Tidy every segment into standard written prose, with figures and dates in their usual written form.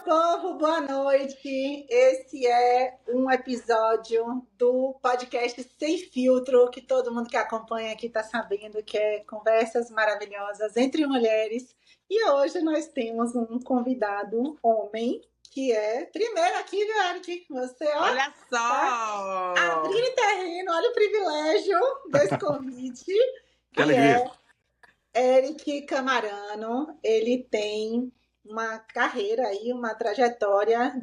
povo, boa noite. Esse é um episódio do podcast Sem Filtro, que todo mundo que acompanha aqui está sabendo que é conversas maravilhosas entre mulheres. E hoje nós temos um convidado homem, que é primeiro aqui, viu, Eric? Você, ó, Olha tá só! abrindo terreno, olha o privilégio desse convite, Que que alegria. é Eric Camarano. Ele tem uma carreira aí, uma trajetória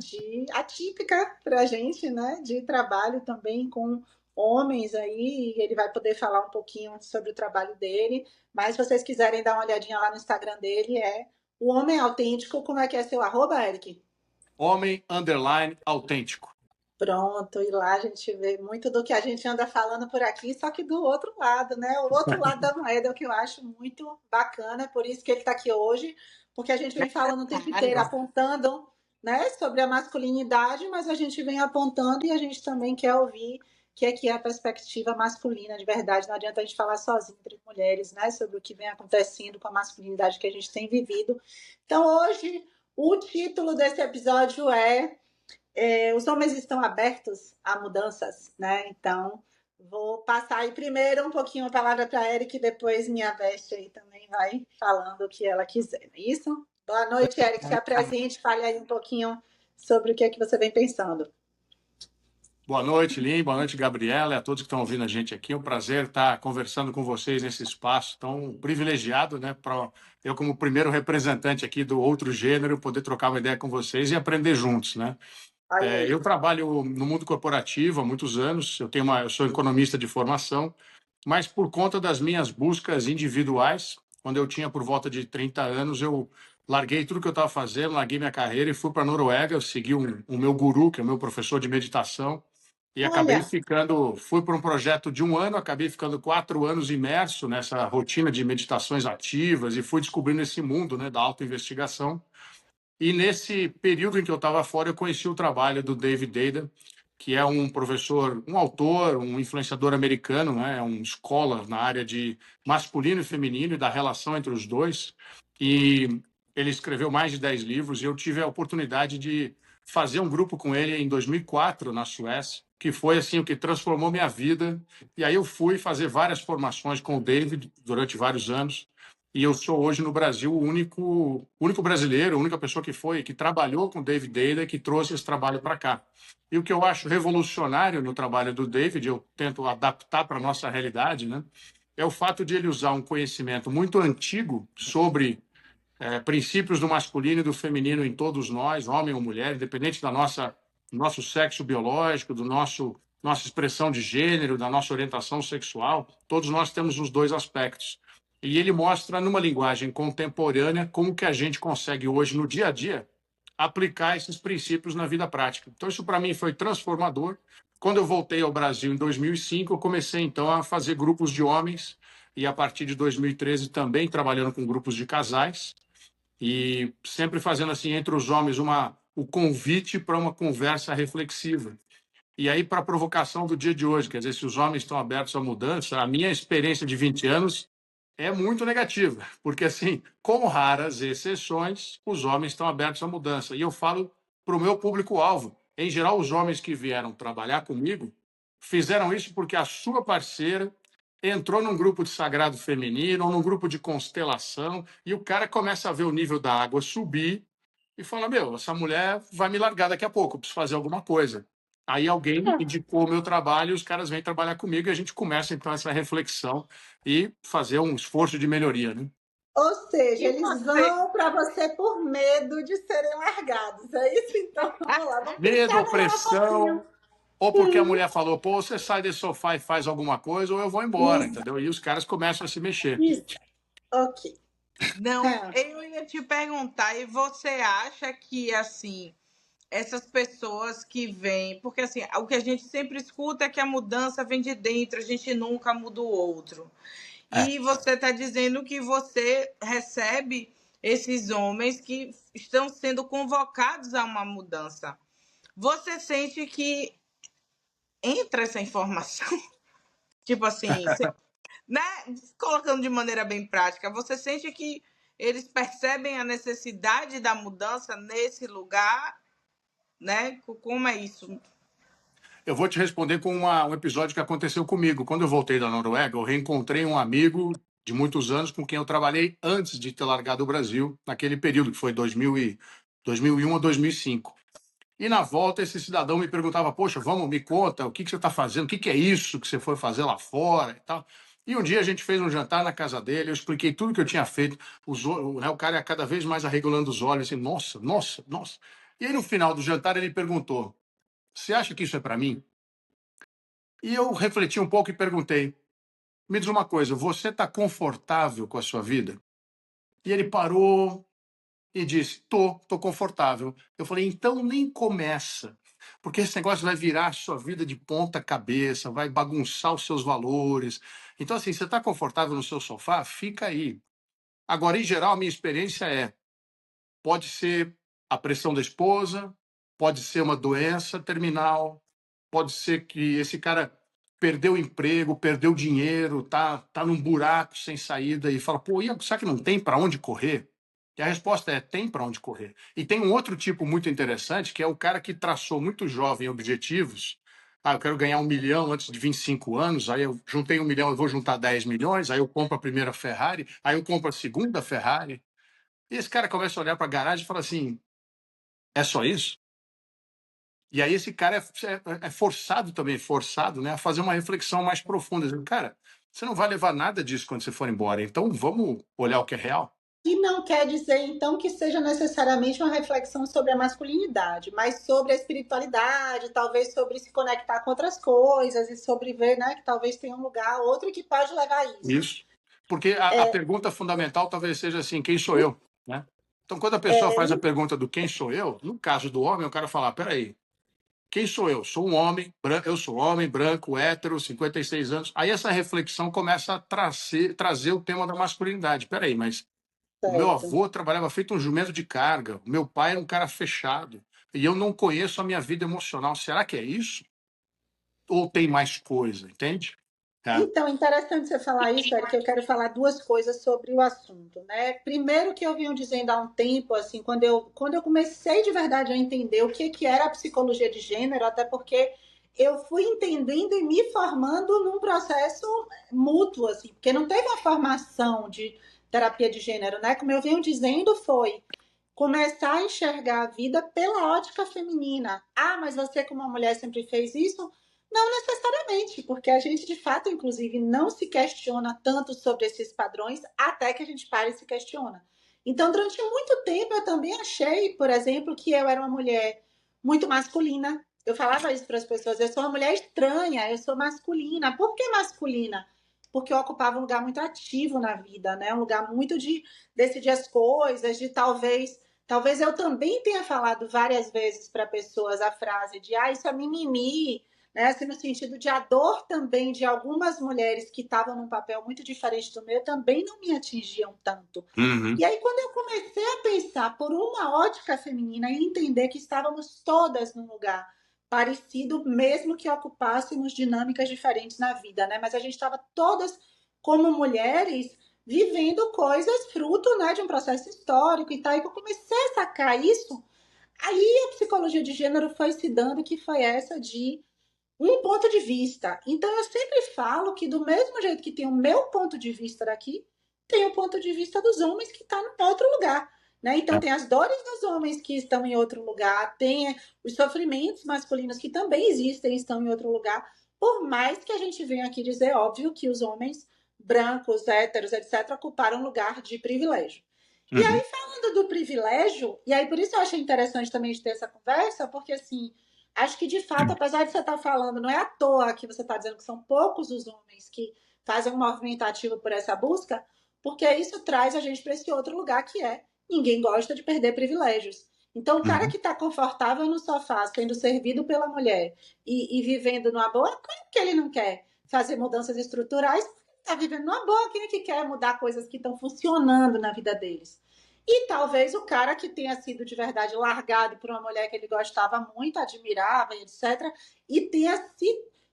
atípica para a gente, né? De trabalho também com homens aí, e ele vai poder falar um pouquinho sobre o trabalho dele. Mas se vocês quiserem dar uma olhadinha lá no Instagram dele, é o Homem Autêntico. Como é que é seu arroba, Eric? Homem_autêntico. Pronto, e lá a gente vê muito do que a gente anda falando por aqui, só que do outro lado, né? O outro lado da moeda é o que eu acho muito bacana, por isso que ele está aqui hoje, porque a gente vem falando o tempo inteiro, apontando, né, sobre a masculinidade, mas a gente vem apontando e a gente também quer ouvir o que é a perspectiva masculina de verdade. Não adianta a gente falar sozinho entre mulheres, né, sobre o que vem acontecendo com a masculinidade que a gente tem vivido. Então, hoje, o título desse episódio os homens estão abertos a mudanças, né? Então, vou passar aí primeiro um pouquinho a palavra para a Eric, depois minha Veste aí também vai falando o que ela quiser, não é isso? Boa noite, Eric, se apresente, fale aí um pouquinho sobre o que é que você vem pensando. Boa noite, Lin. Boa noite, Gabriela, e a todos que estão ouvindo a gente aqui. É um prazer estar conversando com vocês nesse espaço tão privilegiado, né? Para eu, como primeiro representante aqui do outro gênero, poder trocar uma ideia com vocês e aprender juntos, né? Eu trabalho no mundo corporativo há muitos anos. Eu sou economista de formação, mas por conta das minhas buscas individuais, quando eu tinha por volta de 30 anos, eu larguei tudo que eu estava fazendo, larguei minha carreira e fui para a Noruega. Eu segui o meu guru, que é o meu professor de meditação, e fui para um projeto de 1 ano, acabei ficando 4 anos imerso nessa rotina de meditações ativas e fui descobrindo esse mundo, né, da autoinvestigação. E nesse período em que eu estava fora, eu conheci o trabalho do David Deida, que é um professor, um autor, um influenciador americano, né? É um scholar na área de masculino e feminino e da relação entre os dois. E ele escreveu mais de 10 livros e eu tive a oportunidade de fazer um grupo com ele em 2004 na Suécia, que foi assim o que transformou minha vida. E aí eu fui fazer várias formações com o David durante vários anos. E eu sou hoje no Brasil o único brasileiro, a única pessoa que trabalhou com o David Deida e que trouxe esse trabalho para cá. E o que eu acho revolucionário no trabalho do David, eu tento adaptar para a nossa realidade, né, é o fato de ele usar um conhecimento muito antigo sobre princípios do masculino e do feminino em todos nós, homem ou mulher, independente do nosso sexo biológico, nossa expressão de gênero, da nossa orientação sexual, todos nós temos os dois aspectos. E ele mostra, numa linguagem contemporânea, como que a gente consegue hoje, no dia a dia, aplicar esses princípios na vida prática. Então, isso para mim foi transformador. Quando eu voltei ao Brasil em 2005, eu comecei, então, a fazer grupos de homens e, a partir de 2013, também trabalhando com grupos de casais e sempre fazendo, assim, entre os homens, o convite para uma conversa reflexiva. E aí, para a provocação do dia de hoje, quer dizer, se os homens estão abertos à mudança, a minha experiência de 20 anos é muito negativa, porque, assim, com raras exceções, os homens estão abertos à mudança. E eu falo para o meu público-alvo. Em geral, os homens que vieram trabalhar comigo fizeram isso porque a sua parceira entrou num grupo de sagrado feminino ou num grupo de constelação e o cara começa a ver o nível da água subir e fala, meu, essa mulher vai me largar daqui a pouco, eu preciso fazer alguma coisa. Aí alguém indicou o meu trabalho e os caras vêm trabalhar comigo e a gente começa, então, essa reflexão e fazer um esforço de melhoria, né? Ou seja, eles vão para você por medo de serem largados. É isso, então? Vamos lá, vamos Medo, pensar opressão, ou porque a mulher falou, pô, você sai desse sofá e faz alguma coisa, ou eu vou embora, Isso, entendeu? E os caras começam a se mexer. isso. Ok. Não, eu ia te perguntar, e você acha que, assim, essas pessoas que vêm... Porque, assim, o que a gente sempre escuta é que a mudança vem de dentro, a gente nunca muda o outro. E você está dizendo que você recebe esses homens que estão sendo convocados a uma mudança. Você sente que entra essa informação? Tipo assim, né? Colocando de maneira bem prática, você sente que eles percebem a necessidade da mudança nesse lugar, né? Como é isso? Eu vou te responder com um episódio que aconteceu comigo. Quando eu voltei da Noruega, eu reencontrei um amigo de muitos anos com quem eu trabalhei antes de ter largado o Brasil, naquele período que foi 2001 a 2005. E na volta, esse cidadão me perguntava: Poxa, vamos, me conta, o que você está fazendo? O que é isso que você foi fazer lá fora e tal? E um dia a gente fez um jantar na casa dele, eu expliquei tudo que eu tinha feito. O cara ia cada vez mais arregalando os olhos, assim, nossa, nossa, nossa. E aí, no final do jantar, ele perguntou: Você acha que isso é para mim? E eu refleti um pouco e perguntei: Me diz uma coisa, você está confortável com a sua vida? E ele parou e disse: tô confortável. Eu falei: então nem começa, porque esse negócio vai virar a sua vida de ponta cabeça, vai bagunçar os seus valores. Então, assim, você está confortável no seu sofá? Fica aí. Agora, em geral, a minha experiência pode ser a pressão da esposa, pode ser uma doença terminal, pode ser que esse cara perdeu o emprego, perdeu dinheiro, tá num buraco sem saída e fala: pô, será que não tem para onde correr? E a resposta é: tem para onde correr. E tem um outro tipo muito interessante, que é o cara que traçou muito jovem objetivos. Eu quero ganhar 1 milhão antes de 25 anos, aí eu juntei 1 milhão, eu vou juntar 10 milhões, aí eu compro a primeira Ferrari, aí eu compro a segunda Ferrari. E esse cara começa a olhar para a garagem e fala assim: é só isso? E aí esse cara é forçado também, forçado, né, a fazer uma reflexão mais profunda. Dizendo, cara, você não vai levar nada disso quando você for embora, então vamos olhar o que é real? E não quer dizer, então, que seja necessariamente uma reflexão sobre a masculinidade, mas sobre a espiritualidade, talvez sobre se conectar com outras coisas e sobre ver, né, que talvez tenha um lugar, outro que pode levar a isso. Isso. Porque a pergunta fundamental talvez seja assim: quem sou eu? Né? Então, quando a pessoa faz a pergunta do quem sou eu, no caso do homem, o cara fala: peraí, quem sou eu? Sou um homem, eu sou homem, branco, hétero, 56 anos. Aí essa reflexão começa a trazer o tema da masculinidade. Peraí, mas o meu Certo. avô trabalhava feito um jumento de carga, o meu pai era um cara fechado, e eu não conheço a minha vida emocional. Será que é isso? Ou tem mais coisa, entende? É. Então, interessante você falar isso, Eric, eu quero falar duas coisas sobre o assunto, né? Primeiro que eu venho dizendo há um tempo, assim, quando eu comecei de verdade a entender o que era a psicologia de gênero, até porque eu fui entendendo e me formando num processo mútuo, assim, porque não teve uma formação de terapia de gênero, né? Como eu venho dizendo, foi começar a enxergar a vida pela ótica feminina. Ah, mas você como uma mulher sempre fez isso? Não necessariamente, porque a gente de fato, inclusive, não se questiona tanto sobre esses padrões até que a gente para e se questiona. Então, durante muito tempo, eu também achei, por exemplo, que eu era uma mulher muito masculina. Eu falava isso para as pessoas: eu sou uma mulher estranha, eu sou masculina. Por que masculina? Porque eu ocupava um lugar muito ativo na vida, né? Um lugar muito de decidir as coisas, de talvez eu também tenha falado várias vezes para pessoas a frase de isso é mimimi, né? Assim, no sentido de a dor também de algumas mulheres que estavam num papel muito diferente do meu também não me atingiam tanto. Uhum. E aí, quando eu comecei a pensar por uma ótica feminina e entender que estávamos todas num lugar parecido, mesmo que ocupássemos dinâmicas diferentes na vida, né? Mas a gente estava todas como mulheres vivendo coisas fruto, né, de um processo histórico e tal. E que eu comecei a sacar isso, aí a psicologia de gênero foi se dando, que foi essa de um ponto de vista. Então eu sempre falo que do mesmo jeito que tem o meu ponto de vista daqui, tem o ponto de vista dos homens que está em outro lugar. Né? Então É. tem as dores dos homens que estão em outro lugar, tem os sofrimentos masculinos que também existem e estão em outro lugar. Por mais que a gente venha aqui dizer, óbvio, que os homens brancos, héteros, etc., ocuparam um lugar de privilégio. E Uhum. aí, falando do privilégio, e aí por isso eu achei interessante também de ter essa conversa, porque assim, acho que de fato, apesar de você estar falando, não é à toa que você está dizendo que são poucos os homens que fazem um movimento ativo por essa busca, porque isso traz a gente para esse outro lugar que é ninguém gosta de perder privilégios. Então, o cara Uhum. que está confortável no sofá, sendo servido pela mulher e vivendo numa boa, claro que ele não quer fazer mudanças estruturais, está vivendo numa boa. Quem é que quer mudar coisas que estão funcionando na vida deles? E talvez o cara que tenha sido de verdade largado por uma mulher que ele gostava muito, admirava, etc., e tenha se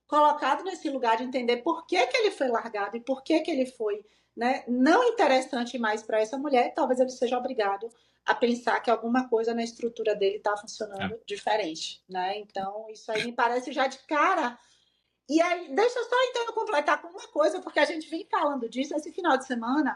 colocado nesse lugar de entender por que ele foi largado e por que ele foi, né, não interessante mais para essa mulher, talvez ele seja obrigado a pensar que alguma coisa na estrutura dele está funcionando diferente, né? Então, isso aí me parece já de cara. E aí, deixa eu só então eu completar com uma coisa, porque a gente vem falando disso esse final de semana.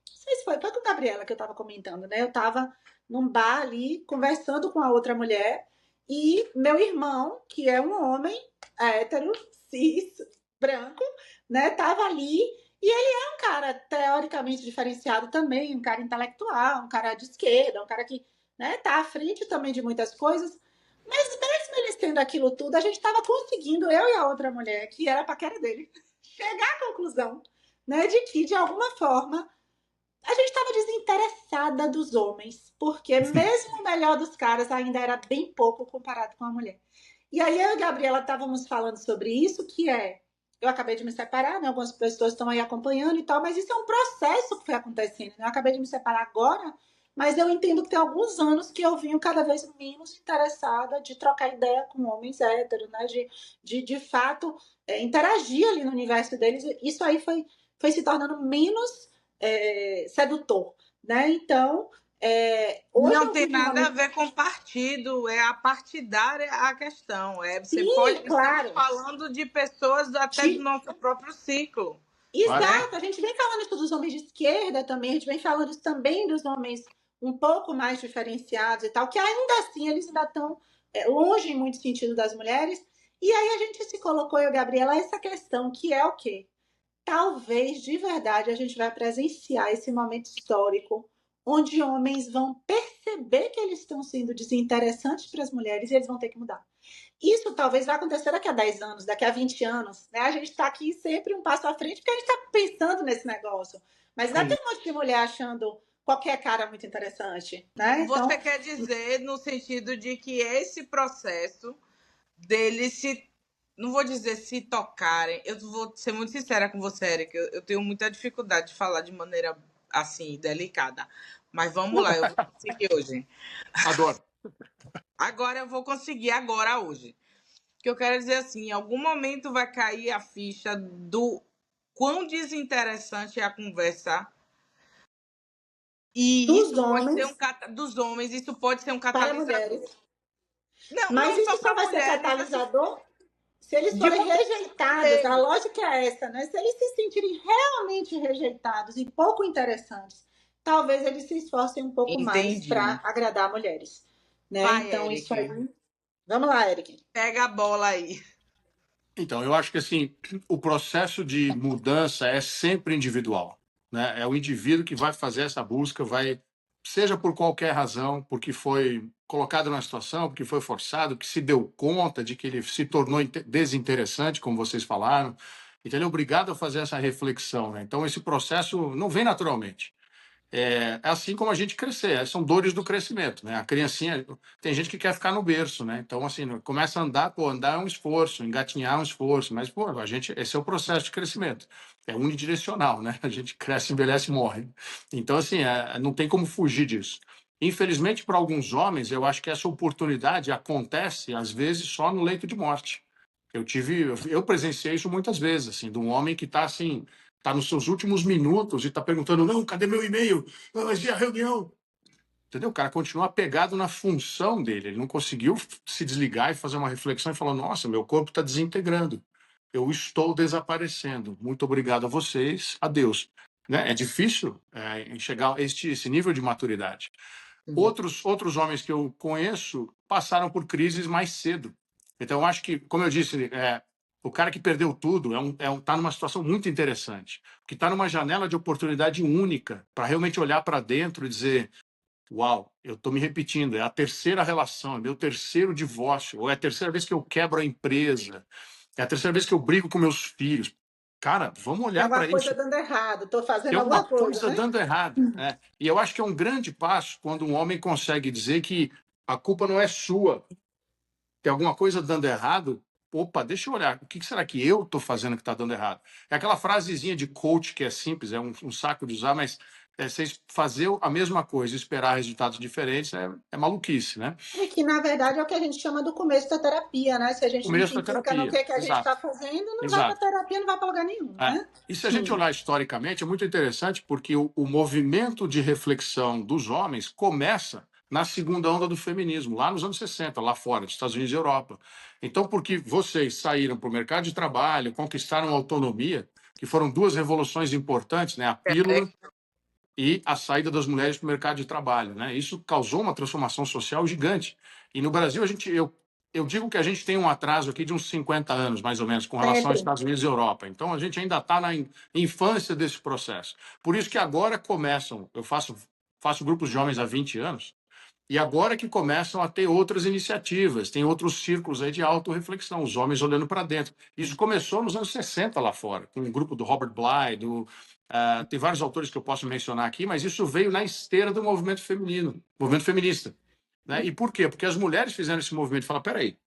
Não sei se foi com a Gabriela que eu estava comentando, né? Eu estava num bar ali, conversando com a outra mulher, e meu irmão, que é um homem hétero, cis, branco, né? Tava ali, e ele é um cara teoricamente diferenciado também, um cara intelectual, um cara de esquerda, um cara que, né, tá à frente também de muitas coisas. Mas mesmo eles tendo aquilo tudo, a gente estava conseguindo, eu e a outra mulher, que era a paquera dele, chegar à conclusão, né, de que, de alguma forma, a gente estava desinteressada dos homens, porque mesmo o melhor dos caras ainda era bem pouco comparado com a mulher. E aí eu e a Gabriela estávamos falando sobre isso, que é, eu acabei de me separar, né? Algumas pessoas estão aí acompanhando e tal, mas isso é um processo que foi acontecendo, né? Eu acabei de me separar agora, mas eu entendo que tem alguns anos que eu vim cada vez menos interessada de trocar ideia com homens héteros, né? De fato, interagir ali no universo deles. Isso aí foi se tornando menos sedutor, né? Então, hoje Não eu tem vivo um nada a momento. ver com partido, é a partidária a questão. Você pode, Sim, estamos claro. falando de pessoas até do nosso próprio ciclo. Claro. Exato, a gente vem falando isso dos homens de esquerda também, a gente vem falando isso também dos homens um pouco mais diferenciados e tal, que ainda assim eles ainda estão longe em muito sentido das mulheres. E aí a gente se colocou, eu e a Gabriela, essa questão que é o quê? Talvez de verdade a gente vai presenciar esse momento histórico onde homens vão perceber que eles estão sendo desinteressantes para as mulheres e eles vão ter que mudar. Isso talvez vai acontecer daqui a 10 anos, daqui a 20 anos. Né? A gente está aqui sempre um passo à frente porque a gente está pensando nesse negócio. Mas ainda tem um monte de mulher achando qualquer cara muito interessante. Né? Você Então, quer dizer no sentido de que esse processo deles se. Não vou dizer se tocarem, eu vou ser muito sincera com você, Erika. Eu tenho muita dificuldade de falar de maneira assim, delicada. Mas vamos lá, eu vou conseguir hoje. Adoro. Agora eu vou conseguir, agora, hoje. O que eu quero dizer assim, em algum momento vai cair a ficha do quão desinteressante é a conversa. E dos isso pode ser homens dos homens, isso pode ser um para catalisador. mulheres. Não, Mas não só isso só para vai ser mulheres, assim, catalisador se eles de forem mudança rejeitados. A mesmo. lógica é essa, né? Se eles se sentirem realmente rejeitados e pouco interessantes, talvez eles se esforcem um pouco mais Entendi. para agradar mulheres. Né? Vai, Então, isso aí. Eric. Vamos lá, Eric. Pega a bola aí. Então, eu acho que assim, o processo de mudança é sempre individual, né? É o indivíduo que vai fazer essa busca, vai, seja por qualquer razão, porque foi colocado numa situação, porque foi forçado, que se deu conta de que ele se tornou desinteressante, como vocês falaram. Então, ele é obrigado a fazer essa reflexão, né? Então, esse processo não vem naturalmente. É assim como a gente crescer, são dores do crescimento, né? A criancinha, tem gente que quer ficar no berço, né? Então, assim, começa a andar, pô, andar é um esforço, engatinhar é um esforço, mas, pô, esse é o processo de crescimento, é unidirecional, né? A gente cresce, envelhece e morre. Então, assim, não tem como fugir disso. Infelizmente, para alguns homens, eu acho que essa oportunidade acontece, às vezes, só no leito de morte. Eu presenciei isso muitas vezes, assim, de um homem que está assim, está nos seus últimos minutos e está perguntando: não, cadê meu e-mail? Ah, mas e a reunião? Entendeu? O cara continua apegado na função dele. Ele não conseguiu se desligar e fazer uma reflexão e falar: nossa, meu corpo está desintegrando. Eu estou desaparecendo. Muito obrigado a vocês. Adeus. Né? É difícil chegar a esse nível de maturidade. Outros homens que eu conheço passaram por crises mais cedo. Então, eu acho que, como eu disse, o cara que perdeu tudo está numa situação muito interessante, que está numa janela de oportunidade única para realmente olhar para dentro e dizer: uau, eu estou me repetindo, é a terceira relação, é meu terceiro divórcio, ou é a terceira vez que eu quebro a empresa, é a terceira vez que eu brigo com meus filhos. Cara, vamos Tem olhar alguma para coisa isso. dando errado, estou Tem fazendo alguma alguma coisa, coisa né? dando errado. Né? E eu acho que é um grande passo quando um homem consegue dizer que a culpa não é sua. Tem alguma coisa dando errado? Opa, deixa eu olhar. O que será que eu estou fazendo que está dando errado? É aquela frasezinha de coach que é simples, é um saco de usar, mas vocês fazer a mesma coisa e esperar resultados diferentes é maluquice, né? E que, na verdade, é o que a gente chama do começo da terapia, né? Se a gente não Começo se da implica no terapia, que a gente está exato, fazendo, não vai para exato. terapia, não vai para lugar nenhum, né? E se a gente olhar historicamente, é muito interessante porque o movimento de reflexão dos homens começa na segunda onda do feminismo, lá nos anos 60, lá fora, dos Estados Unidos e Europa. Então, porque vocês saíram para o mercado de trabalho, conquistaram a autonomia, que foram duas revoluções importantes, né? A pílula e a saída das mulheres para o mercado de trabalho, né? Isso causou uma transformação social gigante. E no Brasil, eu digo que a gente tem um atraso aqui de uns 50 anos, mais ou menos, com relação aos Estados Unidos e Europa. Então, a gente ainda está na infância desse processo. Por isso que agora começam, eu faço grupos de homens há 20 anos, e agora que começam a ter outras iniciativas, tem outros círculos aí de autorreflexão, os homens olhando para dentro. Isso começou nos anos 60 lá fora, com o grupo do Robert Bly, tem vários autores que eu posso mencionar aqui, mas isso veio na esteira do movimento feminino, movimento feminista. Né? E por quê? Porque as mulheres fizeram esse movimento e falaram, peraí,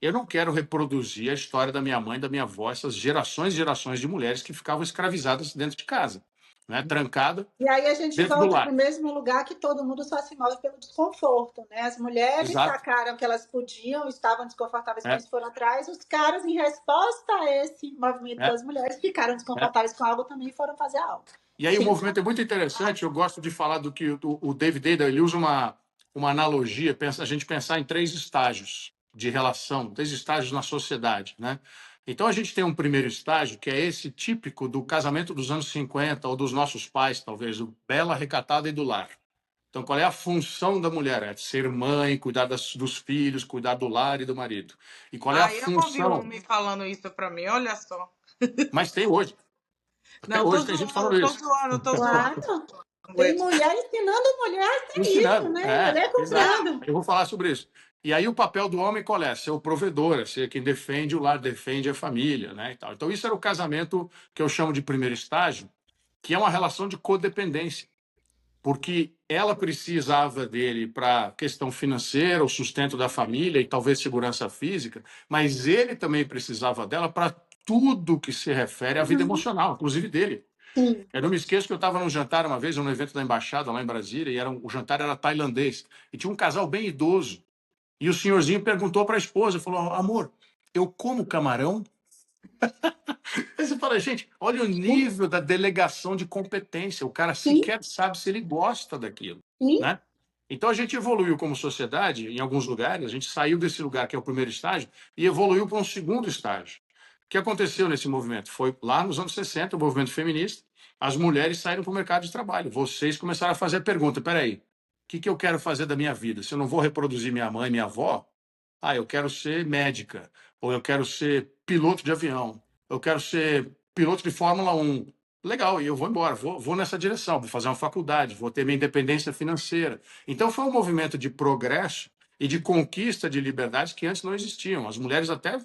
eu não quero reproduzir a história da minha mãe, da minha avó, essas gerações e gerações de mulheres que ficavam escravizadas dentro de casa, né? Trancada E aí a gente dentro do volta para lar. o mesmo lugar que todo mundo só se move pelo desconforto, né? As mulheres Exato. sacaram que elas podiam, estavam desconfortáveis, por isso foram atrás. Os caras, em resposta a esse movimento das mulheres, ficaram desconfortáveis com algo também e foram fazer algo. E aí o movimento é muito interessante. Eu gosto de falar do que o David Ada, ele usa uma analogia, a gente pensar em 3 estágios de relação, 3 estágios na sociedade, né? Então a gente tem um primeiro estágio que é esse típico do casamento dos anos 50 ou dos nossos pais, talvez, o bela, recatada e do lar. Então, qual é a função da mulher? É ser mãe, cuidar dos filhos, cuidar do lar e do marido. E qual é a eu ouvi um função? homem falando isso para mim, olha só. Mas tem hoje. Não, hoje tem gente falando isso. Tô Claro. Tem mulher ensinando mulher a ser isso, né? Mulher cobrando. Eu vou falar sobre isso. E aí o papel do homem qual é? Ser o provedor, ser quem defende o lar, defende a família, né? E tal. Então isso era o casamento que eu chamo de primeiro estágio, que é uma relação de codependência. Porque ela precisava dele para questão financeira, o sustento da família e talvez segurança física, mas ele também precisava dela para tudo que se refere à vida emocional, inclusive dele. Sim. Eu não me esqueço que eu estava num jantar uma vez, num evento da embaixada lá em Brasília, e o jantar era tailandês, e tinha um casal bem idoso. E o senhorzinho perguntou para a esposa, falou, amor, eu como camarão? Aí você fala, gente, olha o nível da delegação de competência. O cara sequer sabe se ele gosta daquilo. Né? Então a gente evoluiu como sociedade, em alguns lugares, a gente saiu desse lugar que é o primeiro estágio e evoluiu para um segundo estágio. O que aconteceu nesse movimento? Foi lá nos anos 60, o movimento feminista, as mulheres saíram para o mercado de trabalho. Vocês começaram a fazer a pergunta, peraí, o que eu quero fazer da minha vida? Se eu não vou reproduzir minha mãe, minha avó, eu quero ser médica, ou eu quero ser piloto de avião, eu quero ser piloto de Fórmula 1. Legal, e eu vou embora, vou nessa direção, vou fazer uma faculdade, vou ter minha independência financeira. Então foi um movimento de progresso e de conquista de liberdades que antes não existiam. As mulheres até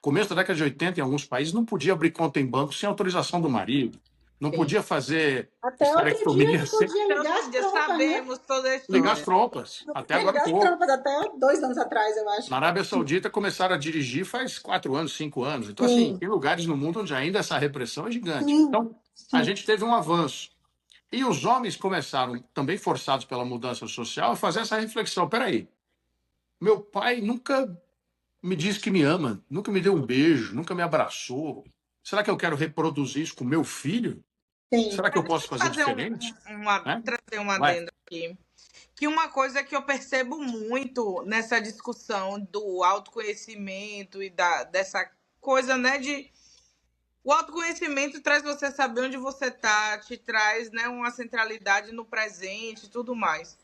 começo da década de 80 em alguns países não podia abrir conta em banco sem autorização do marido. Não podia fazer até outro dia não podia ligar as trompas, sabemos toda esse ligar as trompas. Até agora ligar as trompas, até 2 anos atrás, eu acho. Na Arábia Saudita começaram a dirigir faz 4 anos, 5 anos. Então, assim, tem lugares no mundo onde ainda essa repressão é gigante. Então, a gente teve um avanço. E os homens começaram, também forçados pela mudança social, a fazer essa reflexão. Peraí, meu pai nunca me disse que me ama, nunca me deu um beijo, nunca me abraçou. Será que eu quero reproduzir isso com meu filho? Sim. Será que eu posso fazer diferente? Trazer uma adenda aqui. Que uma coisa que eu percebo muito nessa discussão do autoconhecimento e dessa coisa, né, o autoconhecimento traz você saber onde você tá, te traz, né, uma centralidade no presente e tudo mais.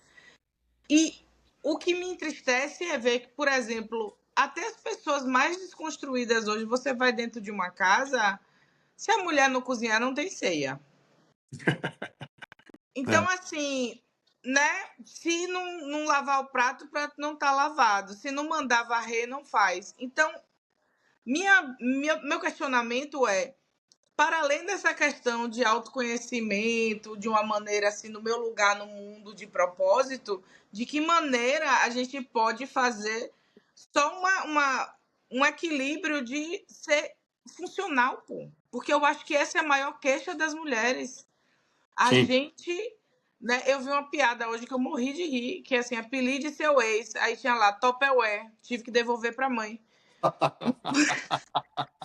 E o que me entristece é ver que, por exemplo, até as pessoas mais desconstruídas hoje, você vai dentro de uma casa, se a mulher não cozinhar, não tem ceia. Então, assim, né? Se não lavar o prato não tá lavado. Se não mandar varrer, não faz. Então, meu questionamento é, para além dessa questão de autoconhecimento, de uma maneira assim, no meu lugar no mundo de propósito, de que maneira a gente pode fazer só um equilíbrio de ser funcional, pô. Porque eu acho que essa é a maior queixa das mulheres. A gente Né? Eu vi uma piada hoje que eu morri de rir, que é assim, apelide seu ex. Aí tinha lá, Tupperware. Tive que devolver pra mãe.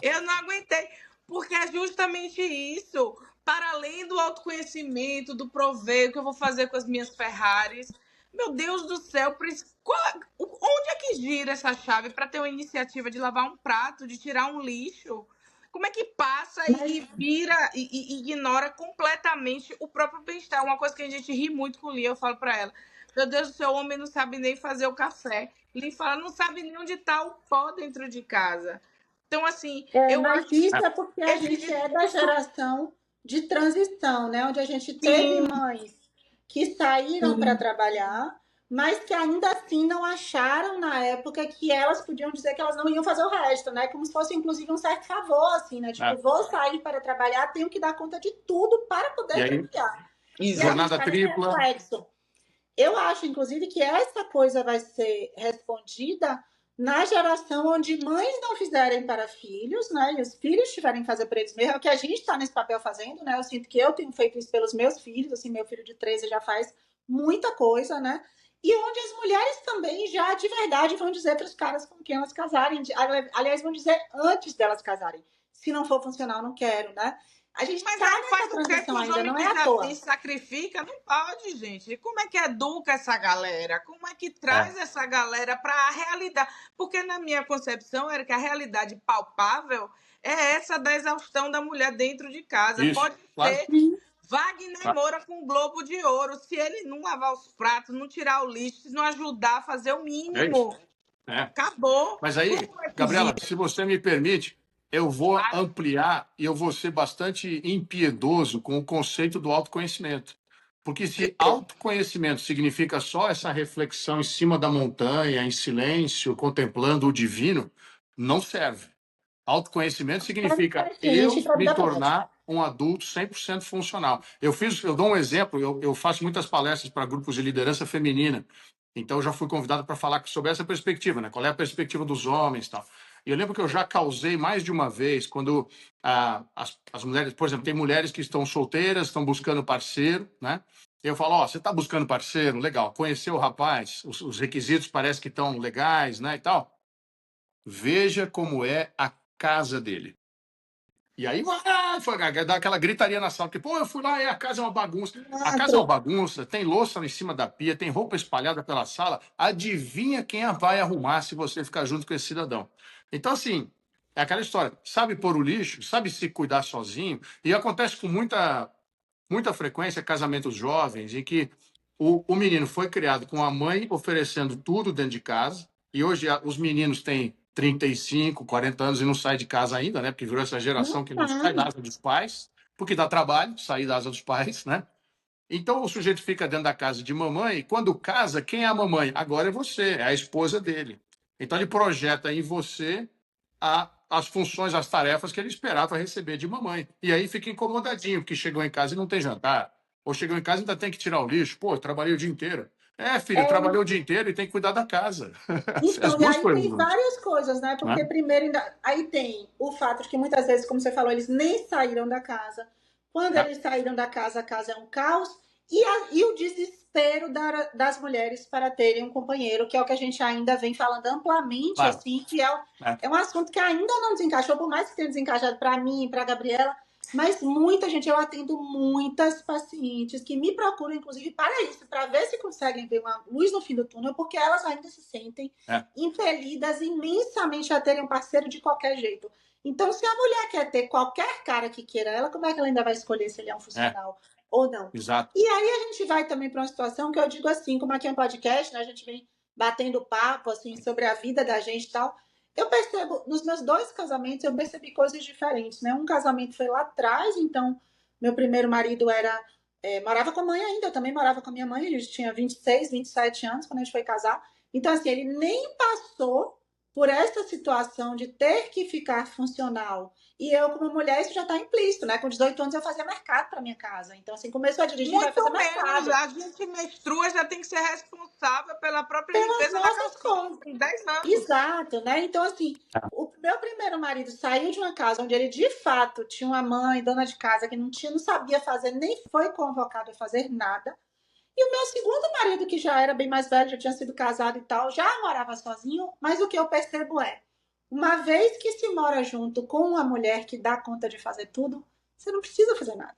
Eu não aguentei, porque é justamente isso. Para além do autoconhecimento, do proveito que eu vou fazer com as minhas Ferraris. Meu Deus do céu, onde é que gira essa chave para ter uma iniciativa de lavar um prato, de tirar um lixo? Como é que passa e vira e ignora completamente o próprio bem-estar? Uma coisa que a gente ri muito com o Lia, eu falo para ela. Meu Deus do céu, o homem não sabe nem fazer o café. Ele fala, não sabe nem onde está o pó dentro de casa. Então, assim, eu Mas acho que isso é porque a esse gente é da discurso. geração de transição, né? Onde a gente teve Sim, mães que saíram para sim. trabalhar, mas que ainda assim não acharam na época que elas podiam dizer que elas não iam fazer o resto, né? Como se fosse inclusive um certo favor, assim, né? Tipo, vou sair para trabalhar, tenho que dar conta de tudo para E poder aí, trabalhar. E a gente jornada está nesse tripla. reflexo. Eu acho, inclusive, que essa coisa vai ser respondida na geração onde mães não fizerem para filhos, né? E os filhos tiverem que fazer por eles mesmos. É o que a gente está nesse papel fazendo, né? Eu sinto que eu tenho feito isso pelos meus filhos, assim, meu filho de 13 já faz muita coisa, né? E onde as mulheres também já de verdade vão dizer para os caras com quem elas casarem, aliás, vão dizer antes delas casarem, se não for funcional, não quero, né? A gente Mas está aí nessa faz o quê transição com os ainda, homens não que é à já vêm toa. e sacrifica? Não pode, gente. E como é que educa essa galera? Como é que É, traz essa galera para a realidade? Porque na minha concepção era que a realidade palpável é essa da exaustão da mulher dentro de casa. isso, Pode claro. ser Wagner Moura com Globo de Ouro. Se ele não lavar os pratos, não tirar o lixo, se não ajudar a fazer o É isso. mínimo, É. acabou. Mas aí, Como é que Gabriela, gira? se você me permite, eu vou ampliar e eu vou ser bastante impiedoso com o conceito do autoconhecimento. Porque se autoconhecimento significa só essa reflexão em cima da montanha, em silêncio, contemplando o divino, não serve. Autoconhecimento significa Gente, eu para a me vida prática. tornar um adulto 100% funcional. Eu dou um exemplo, eu faço muitas palestras para grupos de liderança feminina, então eu já fui convidado para falar sobre essa perspectiva, né? Qual é a perspectiva dos homens e tal. E eu lembro que eu já causei mais de uma vez, quando as mulheres, por exemplo, tem mulheres que estão solteiras, estão buscando parceiro, né? Eu falo, ó, você está buscando parceiro, legal, conheceu o rapaz, os requisitos parecem que estão legais, né, e tal. Veja como é a casa dele. E aí dá aquela gritaria na sala, porque, pô, eu fui lá e a casa é uma bagunça. A casa é uma bagunça, tem louça em cima da pia, tem roupa espalhada pela sala. Adivinha quem a vai arrumar se você ficar junto com esse cidadão? Então, assim, é aquela história. Sabe pôr o lixo, sabe se cuidar sozinho. E acontece com muita frequência casamentos jovens em que o menino foi criado com a mãe oferecendo tudo dentro de casa, e hoje os meninos têm 35, 40 anos e não saem de casa ainda, né? Porque virou essa geração que não sai da asa dos pais, porque dá trabalho sair da asa dos pais, né? Então o sujeito fica dentro da casa de mamãe, e quando casa, quem é a mamãe? Agora é você, é a esposa dele. Então ele projeta em você as funções, as tarefas que ele esperava receber de mamãe. E aí fica incomodadinho, porque chegou em casa e não tem jantar. Ou chegou em casa e ainda tem que tirar o lixo. Pô, eu trabalhei o dia inteiro. É, filho, trabalhou o dia inteiro e tem que cuidar da casa. As Então, e duas aí coisas tem juntas. várias coisas, né? Né? Porque primeiro aí tem o fato de que muitas vezes, como você falou, eles nem saíram da casa. Quando É, eles saíram da casa, a casa é um caos. E o desespero das mulheres para terem um companheiro, que é o que a gente ainda vem falando amplamente, claro. assim, que É. é um assunto que ainda não desencaixou, por mais que tenha desencaixado para mim, para a Gabriela, mas muita gente, eu atendo muitas pacientes que me procuram, inclusive, para isso, para ver se conseguem ver uma luz no fim do túnel, porque elas ainda se sentem É. impelidas imensamente a terem um parceiro de qualquer jeito. Então, se a mulher quer ter qualquer cara que queira ela, como é que ela ainda vai escolher se ele é um É. funcional ou não? Exato. E aí a gente vai também para uma situação que eu digo assim, como aqui é um podcast, né, a gente vem batendo papo assim sobre a vida da gente e tal. Eu percebo, nos meus dois casamentos, eu percebi coisas diferentes, né? Um casamento foi lá atrás, então meu primeiro marido morava com a mãe ainda, eu também morava com a minha mãe, a gente tinha 26, 27 anos quando a gente foi casar. Então, assim, ele nem passou por essa situação de ter que ficar funcional. E eu, como mulher, isso já está implícito, né? Com 18 anos eu fazia mercado para minha casa. Então, assim, começou a dirigir, vai fazer Muito menos. mercado. A gente menstrua, já tem que ser responsável pela própria Pelas limpeza da nossas calcinha. contas. Tem 10 anos. Exato, né? Então, assim, o meu primeiro marido saiu de uma casa onde ele, de fato, tinha uma mãe, dona de casa, que não sabia fazer, nem foi convocado a fazer nada. E o meu segundo marido, que já era bem mais velho, já tinha sido casado e tal, já morava sozinho, mas o que eu percebo é, uma vez que se mora junto com uma mulher que dá conta de fazer tudo, você não precisa fazer nada.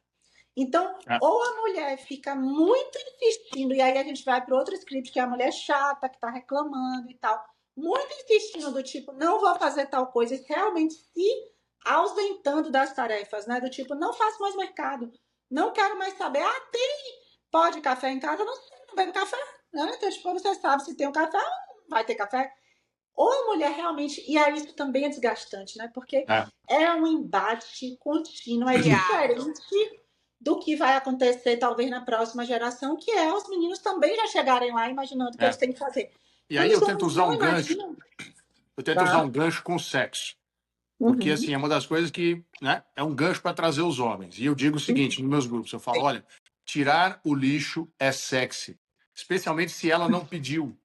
Então, É, ou a mulher fica muito insistindo, e aí a gente vai para outro script, que é a mulher chata, que está reclamando e tal, muito insistindo do tipo, não vou fazer tal coisa, e realmente se ausentando das tarefas, né? Do tipo, não faço mais mercado, não quero mais saber, tem pó de café em casa, não sei, não bebo café, né? Então, tipo, você sabe se tem um café ou não vai ter café. Ou a mulher realmente, e aí isso também é desgastante, né? Porque é, é um embate contínuo, é Diário. diferente do que vai acontecer talvez na próxima geração, que é os meninos também já chegarem lá imaginando que eles é. têm que fazer. E aí Quando os eu tento homens usar não um gancho, imaginam, eu tento usar tá? um gancho com o sexo. Porque, Uhum. assim, é uma das coisas que, né, é um gancho para trazer os homens. E eu digo o seguinte nos meus grupos: eu falo, olha, tirar o lixo é sexy, especialmente se ela não pediu.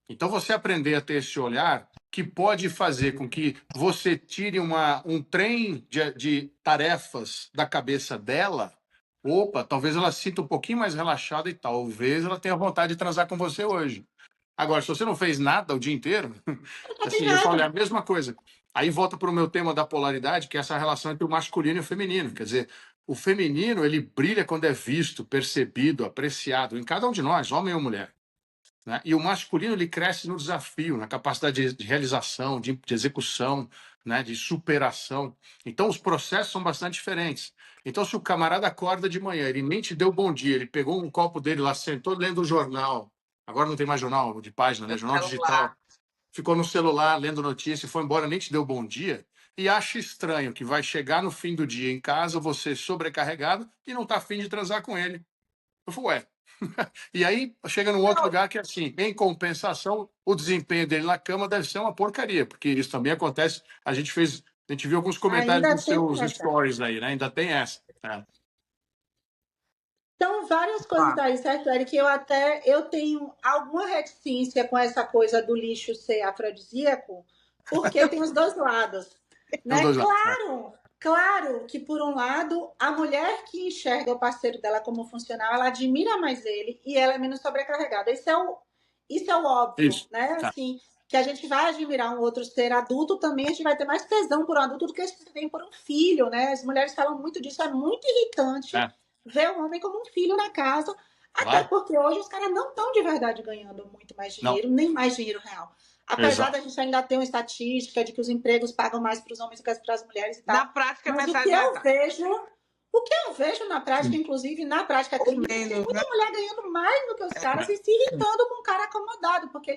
Então, você aprender a ter esse olhar que pode fazer com que você tire um trem de tarefas da cabeça dela. Opa, talvez ela se sinta um pouquinho mais relaxada e talvez ela tenha vontade de transar com você hoje. Agora, se você não fez nada o dia inteiro, Tá de assim, eu falo, é a raiva. mesma coisa. Aí volta para o meu tema da polaridade, que é essa relação entre o masculino e o feminino. Quer dizer, o feminino, ele brilha quando é visto, percebido, apreciado, em cada um de nós, homem ou mulher, né? E o masculino, ele cresce no desafio, na capacidade de realização, de execução, né? De superação. Então, os processos são bastante diferentes. Então, se o camarada acorda de manhã, ele nem te deu bom dia, ele pegou um copo dele lá, sentou lendo o jornal, agora não tem mais jornal de página, né? No Jornal celular. digital, ficou no celular lendo notícia, foi embora, nem te deu bom dia, e acha estranho que vai chegar no fim do dia em casa, você sobrecarregado, e não está afim de transar com ele. Eu falei, ué. E aí chega num outro Não, lugar que, assim, em compensação, o desempenho dele na cama deve ser uma porcaria, porque isso também acontece. A gente viu alguns comentários Ainda nos tem seus essa. stories aí, né? Ainda tem essa. É. Então, várias coisas ah, aí, certo, Eric? Eu tenho alguma reticência com essa coisa do lixo ser afrodisíaco, porque tem os dois lados, Tem os né? dois lados. É. Claro que por um lado, a mulher que enxerga o parceiro dela como funcional, ela admira mais ele e ela é menos sobrecarregada. Isso é o óbvio, Isso. né? É. Assim, que a gente vai admirar um outro ser adulto também, a gente vai ter mais tesão por um adulto do que a gente tem por um filho, né? As mulheres falam muito disso, é muito irritante É. ver o homem como um filho na casa, até Claro. porque hoje os caras não estão de verdade ganhando muito mais Não. dinheiro, nem mais dinheiro real. Apesar da Exato. gente ainda ter uma estatística de que os empregos pagam mais para os homens do que para as mulheres e na tal. prática, Mas metade metade. o que eu vejo na prática, inclusive na prática Ou clínica, tem menos, né? muita mulher ganhando mais do que os caras e se irritando com o cara acomodado, porque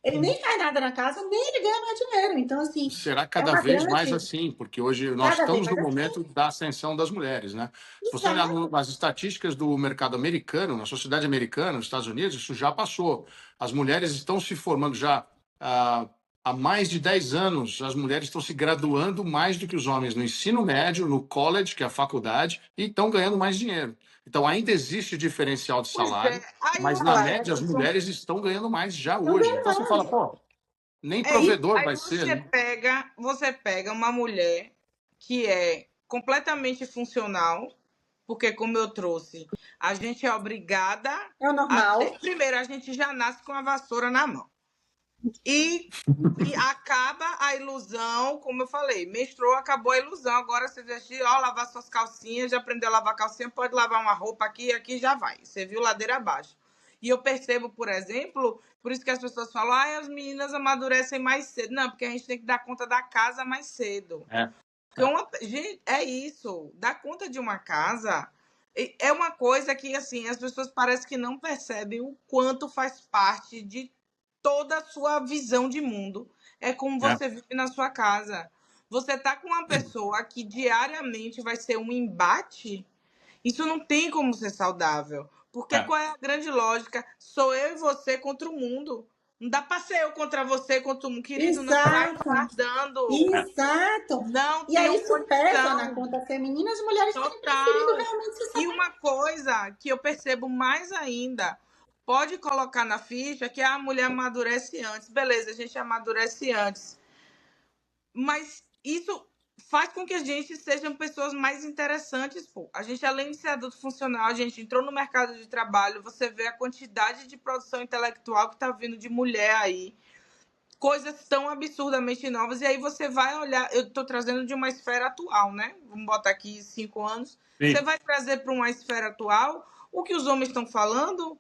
ele nem faz nada na casa, nem ele ganha mais dinheiro. Então, assim, Será é cada uma vez mais grande. assim, porque hoje nós Cada vez estamos no mais assim. momento da ascensão das mulheres, né? Se você olhar Exato. nas estatísticas do mercado americano, na sociedade americana, nos Estados Unidos, isso já passou. As mulheres estão se formando já há mais de 10 anos, as mulheres estão se graduando mais do que os homens no ensino médio, no college, que é a faculdade, e estão ganhando mais dinheiro. Então, ainda existe diferencial de Pois é. salário, Aí mas uma na Fala, média as Edson. mulheres estão ganhando mais já Então, hoje. ganha Então, você fala, mais. pô, nem é isso. provedor Aí vai ser, né? você pega uma mulher que é completamente funcional, porque como eu trouxe, a gente é obrigada É o a normal. ser. Primeiro, a gente já nasce com a vassoura na mão. E, e acaba a ilusão, como eu falei, menstruou, acabou a ilusão. Agora você vestir, ó, lavar suas calcinhas, já aprendeu a lavar calcinha, pode lavar uma roupa aqui e aqui já vai. Você viu ladeira abaixo. E eu percebo, por exemplo, por isso que as pessoas falam, ah, as meninas amadurecem mais cedo. Não, porque a gente tem que dar conta da casa mais cedo. É. Porque gente, é isso, dar conta de uma casa é uma coisa que, assim, as pessoas parecem que não percebem o quanto faz parte de toda a sua visão de mundo. É como É. você vive na sua casa. Você tá com uma pessoa que diariamente vai ser um embate, isso não tem como ser saudável. Porque É. qual é a grande lógica? Sou eu e você contra o mundo. Não dá para ser eu contra você, contra o mundo. Querido, não vai Exato. estar dando. É. Exato. Não E aí tenho isso pesa na condição. conta feminina, as mulheres têm preferido Total. realmente se E separar. uma coisa que eu percebo mais ainda, pode colocar na ficha que a mulher amadurece antes. Beleza, a gente amadurece antes. Mas isso faz com que a gente sejam pessoas mais interessantes, pô. A gente, além de ser adulto funcional, a gente entrou no mercado de trabalho, você vê a quantidade de produção intelectual que está vindo de mulher aí, coisas tão absurdamente novas, e aí você vai olhar, eu estou trazendo de uma esfera atual, né? Vamos botar aqui 5 anos, Sim. você vai trazer para uma esfera atual, o que os homens estão falando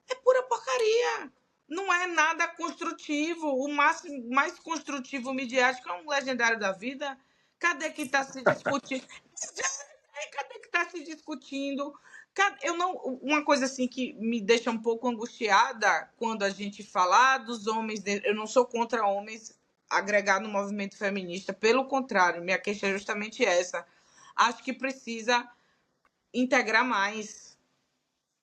é pura porcaria. Não é nada construtivo. O mais construtivo midiático é um Legendário da Vida. Cadê que está se discutindo? Cadê que está se discutindo? Eu não, uma coisa assim que me deixa um pouco angustiada quando a gente fala dos homens. Eu não sou contra homens agregar no movimento feminista. Pelo contrário, minha queixa é justamente essa. Acho que precisa integrar mais.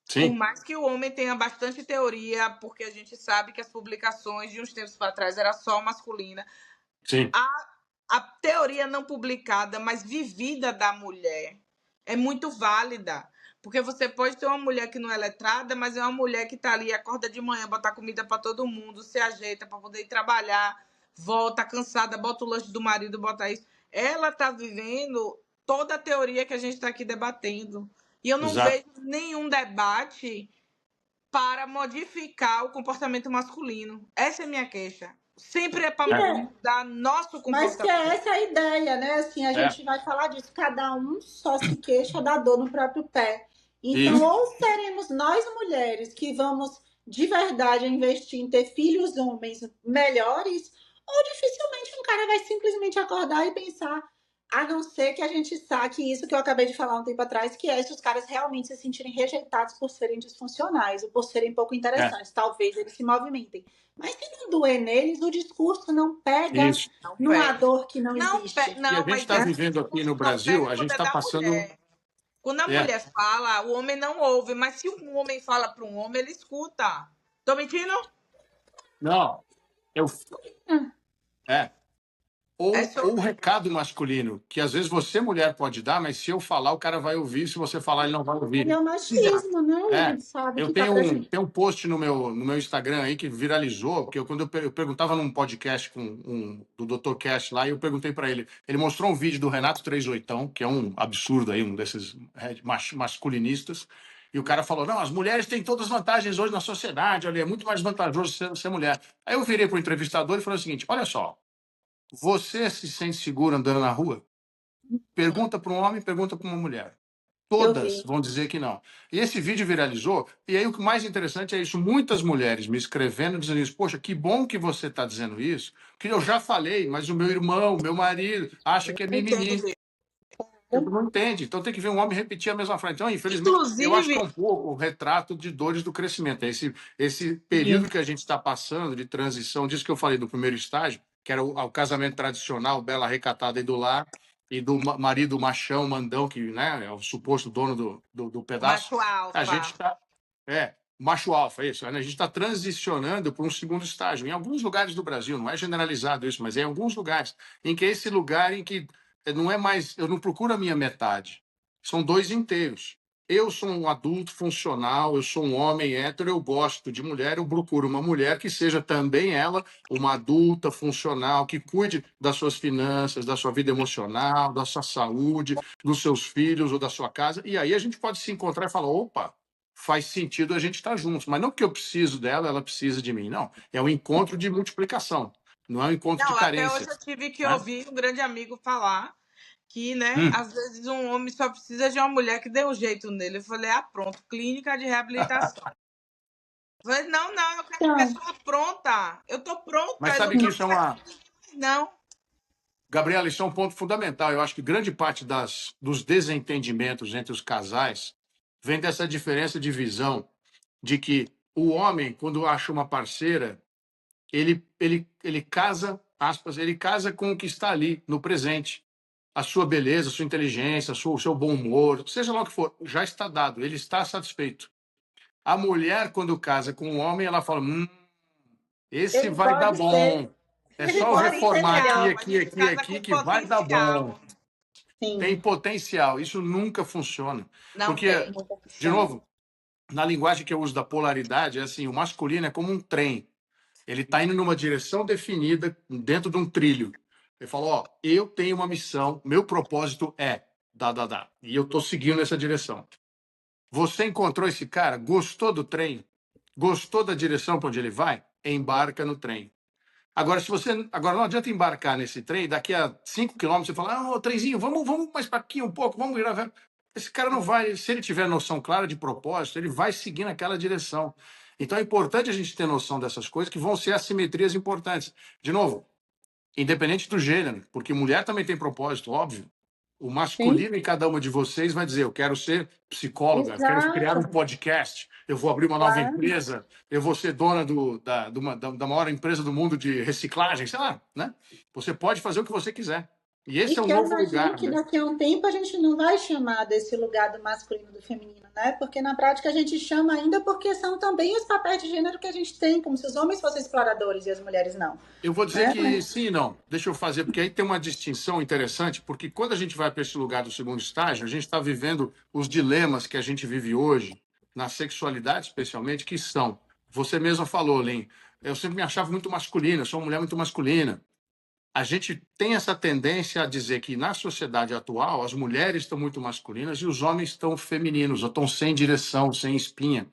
Sim. Por mais que o homem tenha bastante teoria, porque a gente sabe que as publicações de uns tempos para trás era só masculina. Sim. A teoria não publicada, mas vivida da mulher, é muito válida. Porque você pode ter uma mulher que não é letrada, mas é uma mulher que está ali, acorda de manhã, bota comida para todo mundo, se ajeita para poder ir trabalhar, volta cansada, bota o lanche do marido, bota isso. Ela está vivendo toda a teoria que a gente está aqui debatendo. E eu não vejo nenhum debate para modificar o comportamento masculino. Essa é a minha queixa. Sempre é para mudar nosso comportamento. Mas que é essa a ideia, né? Assim, a gente vai falar disso. Cada um só se queixa da dor no próprio pé. Então, ou seremos nós mulheres que vamos de verdade investir em ter filhos homens melhores, ou dificilmente um cara vai simplesmente acordar e pensar, a não ser que a gente saque isso que eu acabei de falar um tempo atrás, que é se os caras realmente se sentirem rejeitados por serem disfuncionais ou por serem pouco interessantes. Talvez eles se movimentem. Mas se não doer neles, o discurso não pega numa dor que não existe. Não, e a gente está vivendo aqui no Brasil, a gente está passando... Quando a mulher fala, o homem não ouve. Mas se um homem fala para um homem, ele escuta. Tô mentindo? Não. Ou o recado masculino, que às vezes você, mulher, pode dar, mas se eu falar, o cara vai ouvir, se você falar, ele não vai ouvir. É o machismo, né? Ele sabe eu que tenho um post no meu Instagram aí que viralizou, porque quando eu perguntava num podcast do Dr. Cash lá, e eu perguntei para ele, ele mostrou um vídeo do Renato 38, que é um absurdo aí, um desses masculinistas, e o cara falou, não, as mulheres têm todas as vantagens hoje na sociedade, olha, é muito mais vantajoso ser mulher. Aí eu virei para o entrevistador e falei o seguinte, olha só, você se sente seguro andando na rua? Pergunta para um homem, pergunta para uma mulher. Todas vão dizer que não. E esse vídeo viralizou, e aí o que mais interessante é isso, muitas mulheres me escrevendo, dizendo isso, poxa, que bom que você está dizendo isso, que eu já falei, mas o meu irmão, o meu marido, acha que é mimimi. Não entende. Então tem que ver um homem repetir a mesma frase. Então, infelizmente, eu acho que é um pouco o retrato de dores do crescimento. É esse período que a gente está passando de transição, disso que eu falei do primeiro estágio, que era o casamento tradicional, bela recatada e do lar, e do marido machão, mandão, que, né, é o suposto dono do pedaço. Macho alfa. A gente está... macho alfa, isso. A gente está transicionando para um segundo estágio. Em alguns lugares do Brasil, não é generalizado isso, mas é em alguns lugares, em que é esse lugar em que não é mais... Eu não procuro a minha metade. São dois inteiros. Eu sou um adulto funcional, eu sou um homem hétero, eu gosto de mulher, eu procuro uma mulher que seja também ela uma adulta funcional, que cuide das suas finanças, da sua vida emocional, da sua saúde, dos seus filhos ou da sua casa. E aí a gente pode se encontrar e falar, opa, faz sentido a gente estar juntos. Mas não que eu preciso dela, ela precisa de mim. Não, é um encontro de multiplicação, não é um encontro de carência. Até hoje eu tive que ouvir um grande amigo falar que, né, às vezes um homem só precisa de uma mulher que dê um jeito nele. Eu falei, pronto, clínica de reabilitação. Eu falei, não, eu quero uma pessoa pronta. Eu tô pronta. Mas sabe que isso é uma... Não. Gabriela, isso é um ponto fundamental. Eu acho que grande parte dos desentendimentos entre os casais vem dessa diferença de visão de que o homem, quando acha uma parceira, ele casa, aspas, ele casa com o que está ali, no presente. A sua beleza, a sua inteligência, o seu bom humor, seja lá o que for, já está dado, ele está satisfeito. A mulher, quando casa com um homem, ela fala, esse vai dar bom. É só eu reformar aqui, que vai dar bom. Sim. Tem potencial. Isso nunca funciona. Porque, de novo, na linguagem que eu uso da polaridade, é assim, o masculino é como um trem. Ele está indo numa direção definida dentro de um trilho. Ele falou, ó, eu tenho uma missão, meu propósito é dá. E eu tô seguindo essa direção. Você encontrou esse cara, gostou do trem, gostou da direção para onde ele vai? Embarca no trem. Agora não adianta embarcar nesse trem, daqui a 5 quilômetros você fala, ah, ô, trenzinho, vamos mais para aqui um pouco, vamos virar. Esse cara não vai, se ele tiver noção clara de propósito, ele vai seguir naquela direção. Então é importante a gente ter noção dessas coisas que vão ser assimetrias importantes. De novo, independente do gênero, porque mulher também tem propósito, óbvio. O masculino Sim, em cada uma de vocês vai dizer: eu quero ser psicóloga, eu quero criar um exato, podcast, eu vou abrir uma nova claro. empresa, eu vou ser dona da maior empresa do mundo de reciclagem, sei lá, né? Você pode fazer o que você quiser. E E esse é um que eu novo imagino lugar, que né? daqui a um tempo a gente não vai chamar desse lugar do masculino e do feminino, né? Porque na prática a gente chama ainda porque são também os papéis de gênero que a gente tem, como se os homens fossem exploradores e as mulheres não, Eu vou dizer né? que sim e não. Deixa eu fazer, porque aí tem uma distinção interessante, porque quando a gente vai para esse lugar do segundo estágio, a gente está vivendo os dilemas que a gente vive hoje, na sexualidade especialmente, que são. Você mesma falou, Lin, eu sempre me achava muito masculina, eu sou uma mulher muito masculina. A gente tem essa tendência a dizer que na sociedade atual as mulheres estão muito masculinas e os homens estão femininos, ou estão sem direção, sem espinha.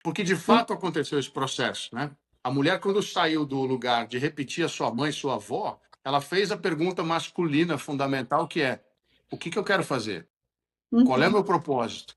Porque de fato aconteceu esse processo, né? A mulher, quando saiu do lugar de repetir a sua mãe, sua avó, ela fez a pergunta masculina fundamental, que é: o que eu quero fazer? Qual é o Uhum. meu propósito?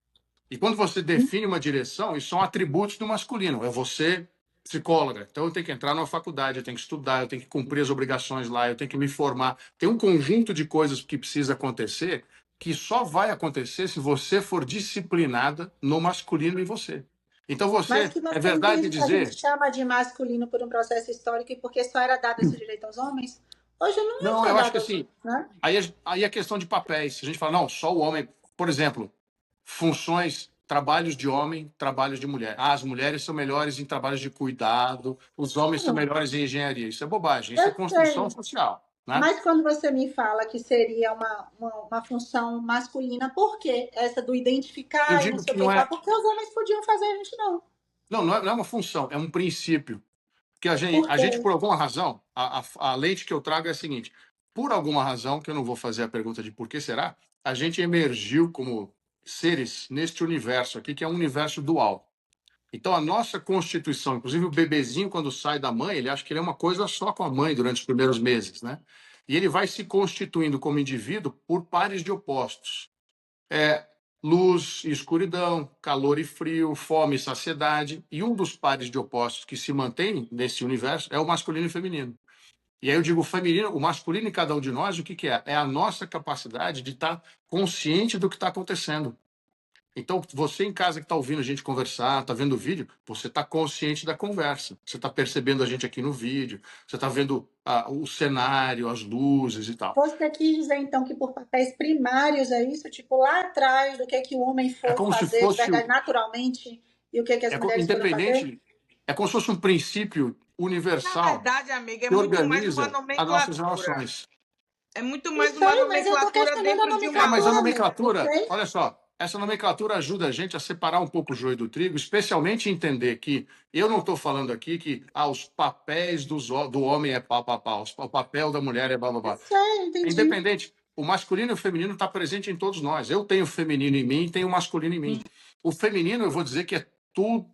E quando você define uma direção, isso são atributos do masculino. É você, psicóloga. Então eu tenho que entrar numa faculdade, eu tenho que estudar, eu tenho que cumprir as obrigações lá, eu tenho que me formar. Tem um conjunto de coisas que precisa acontecer que só vai acontecer se você for disciplinada no masculino em você. Então Mas você, que é você verdade entende que a gente dizer. chama de masculino por um processo histórico e porque só era dado esse direito aos homens? Hoje não é Não, só eu acho dado que aos assim, homens, né? aí é questão de papéis. A gente fala, não, só o homem. Por exemplo, funções, trabalhos de homem, trabalhos de mulher. Ah, as mulheres são melhores em trabalhos de cuidado, os homens são melhores em engenharia. Isso é bobagem, isso é Eu construção sei. social, né? Mas quando você me fala que seria uma função masculina, por que essa do Eu identificar e não digo sei que o que não e tal? é, Porque os homens podiam fazer, a gente não. não é uma função, é um princípio. Que Por a quê? gente, por alguma razão, a lente que eu trago é a seguinte: por alguma razão, que eu não vou fazer a pergunta de por que será, a gente emergiu como seres neste universo aqui, que é um universo dual. Então, a nossa constituição, inclusive o bebezinho, quando sai da mãe, ele acha que ele é uma coisa só com a mãe durante os primeiros meses, né? E ele vai se constituindo como indivíduo por pares de opostos. É luz e escuridão, calor e frio, fome e saciedade. E um dos pares de opostos que se mantém nesse universo é o masculino e o feminino. E aí eu digo o feminino, o masculino em cada um de nós, o que, que é? É a nossa capacidade de estar consciente do que está acontecendo. Então, você em casa que está ouvindo a gente conversar, está vendo o vídeo, você está consciente da conversa. Você está percebendo a gente aqui no vídeo, você está vendo o cenário, as luzes e tal. Você quis dizer, então, que por papéis primários é isso? Tipo, lá atrás, do que o homem É for como se fazer de fosse, verdade naturalmente e o que as mulheres foram fazer? independente, é como se fosse um princípio Na universal verdade, amiga, é que muito mais uma organiza as nossas nomenclatura. relações. É muito Eu mais uma sei, mas eu estou nomenclatura questionando a dentro de uma Mas a nomenclatura lógica. mesmo, nomenclatura, ok? olha só, essa nomenclatura ajuda a gente a separar um pouco o joio do trigo, especialmente entender que eu não estou falando aqui que os papéis do homem é pá, pá, pá, o papel da mulher é blá, blá, Eu blá. sei, É entendi. independente. O masculino e o feminino está presente em todos nós. Eu tenho o feminino em mim e tenho o masculino em mim. O feminino, eu vou dizer que é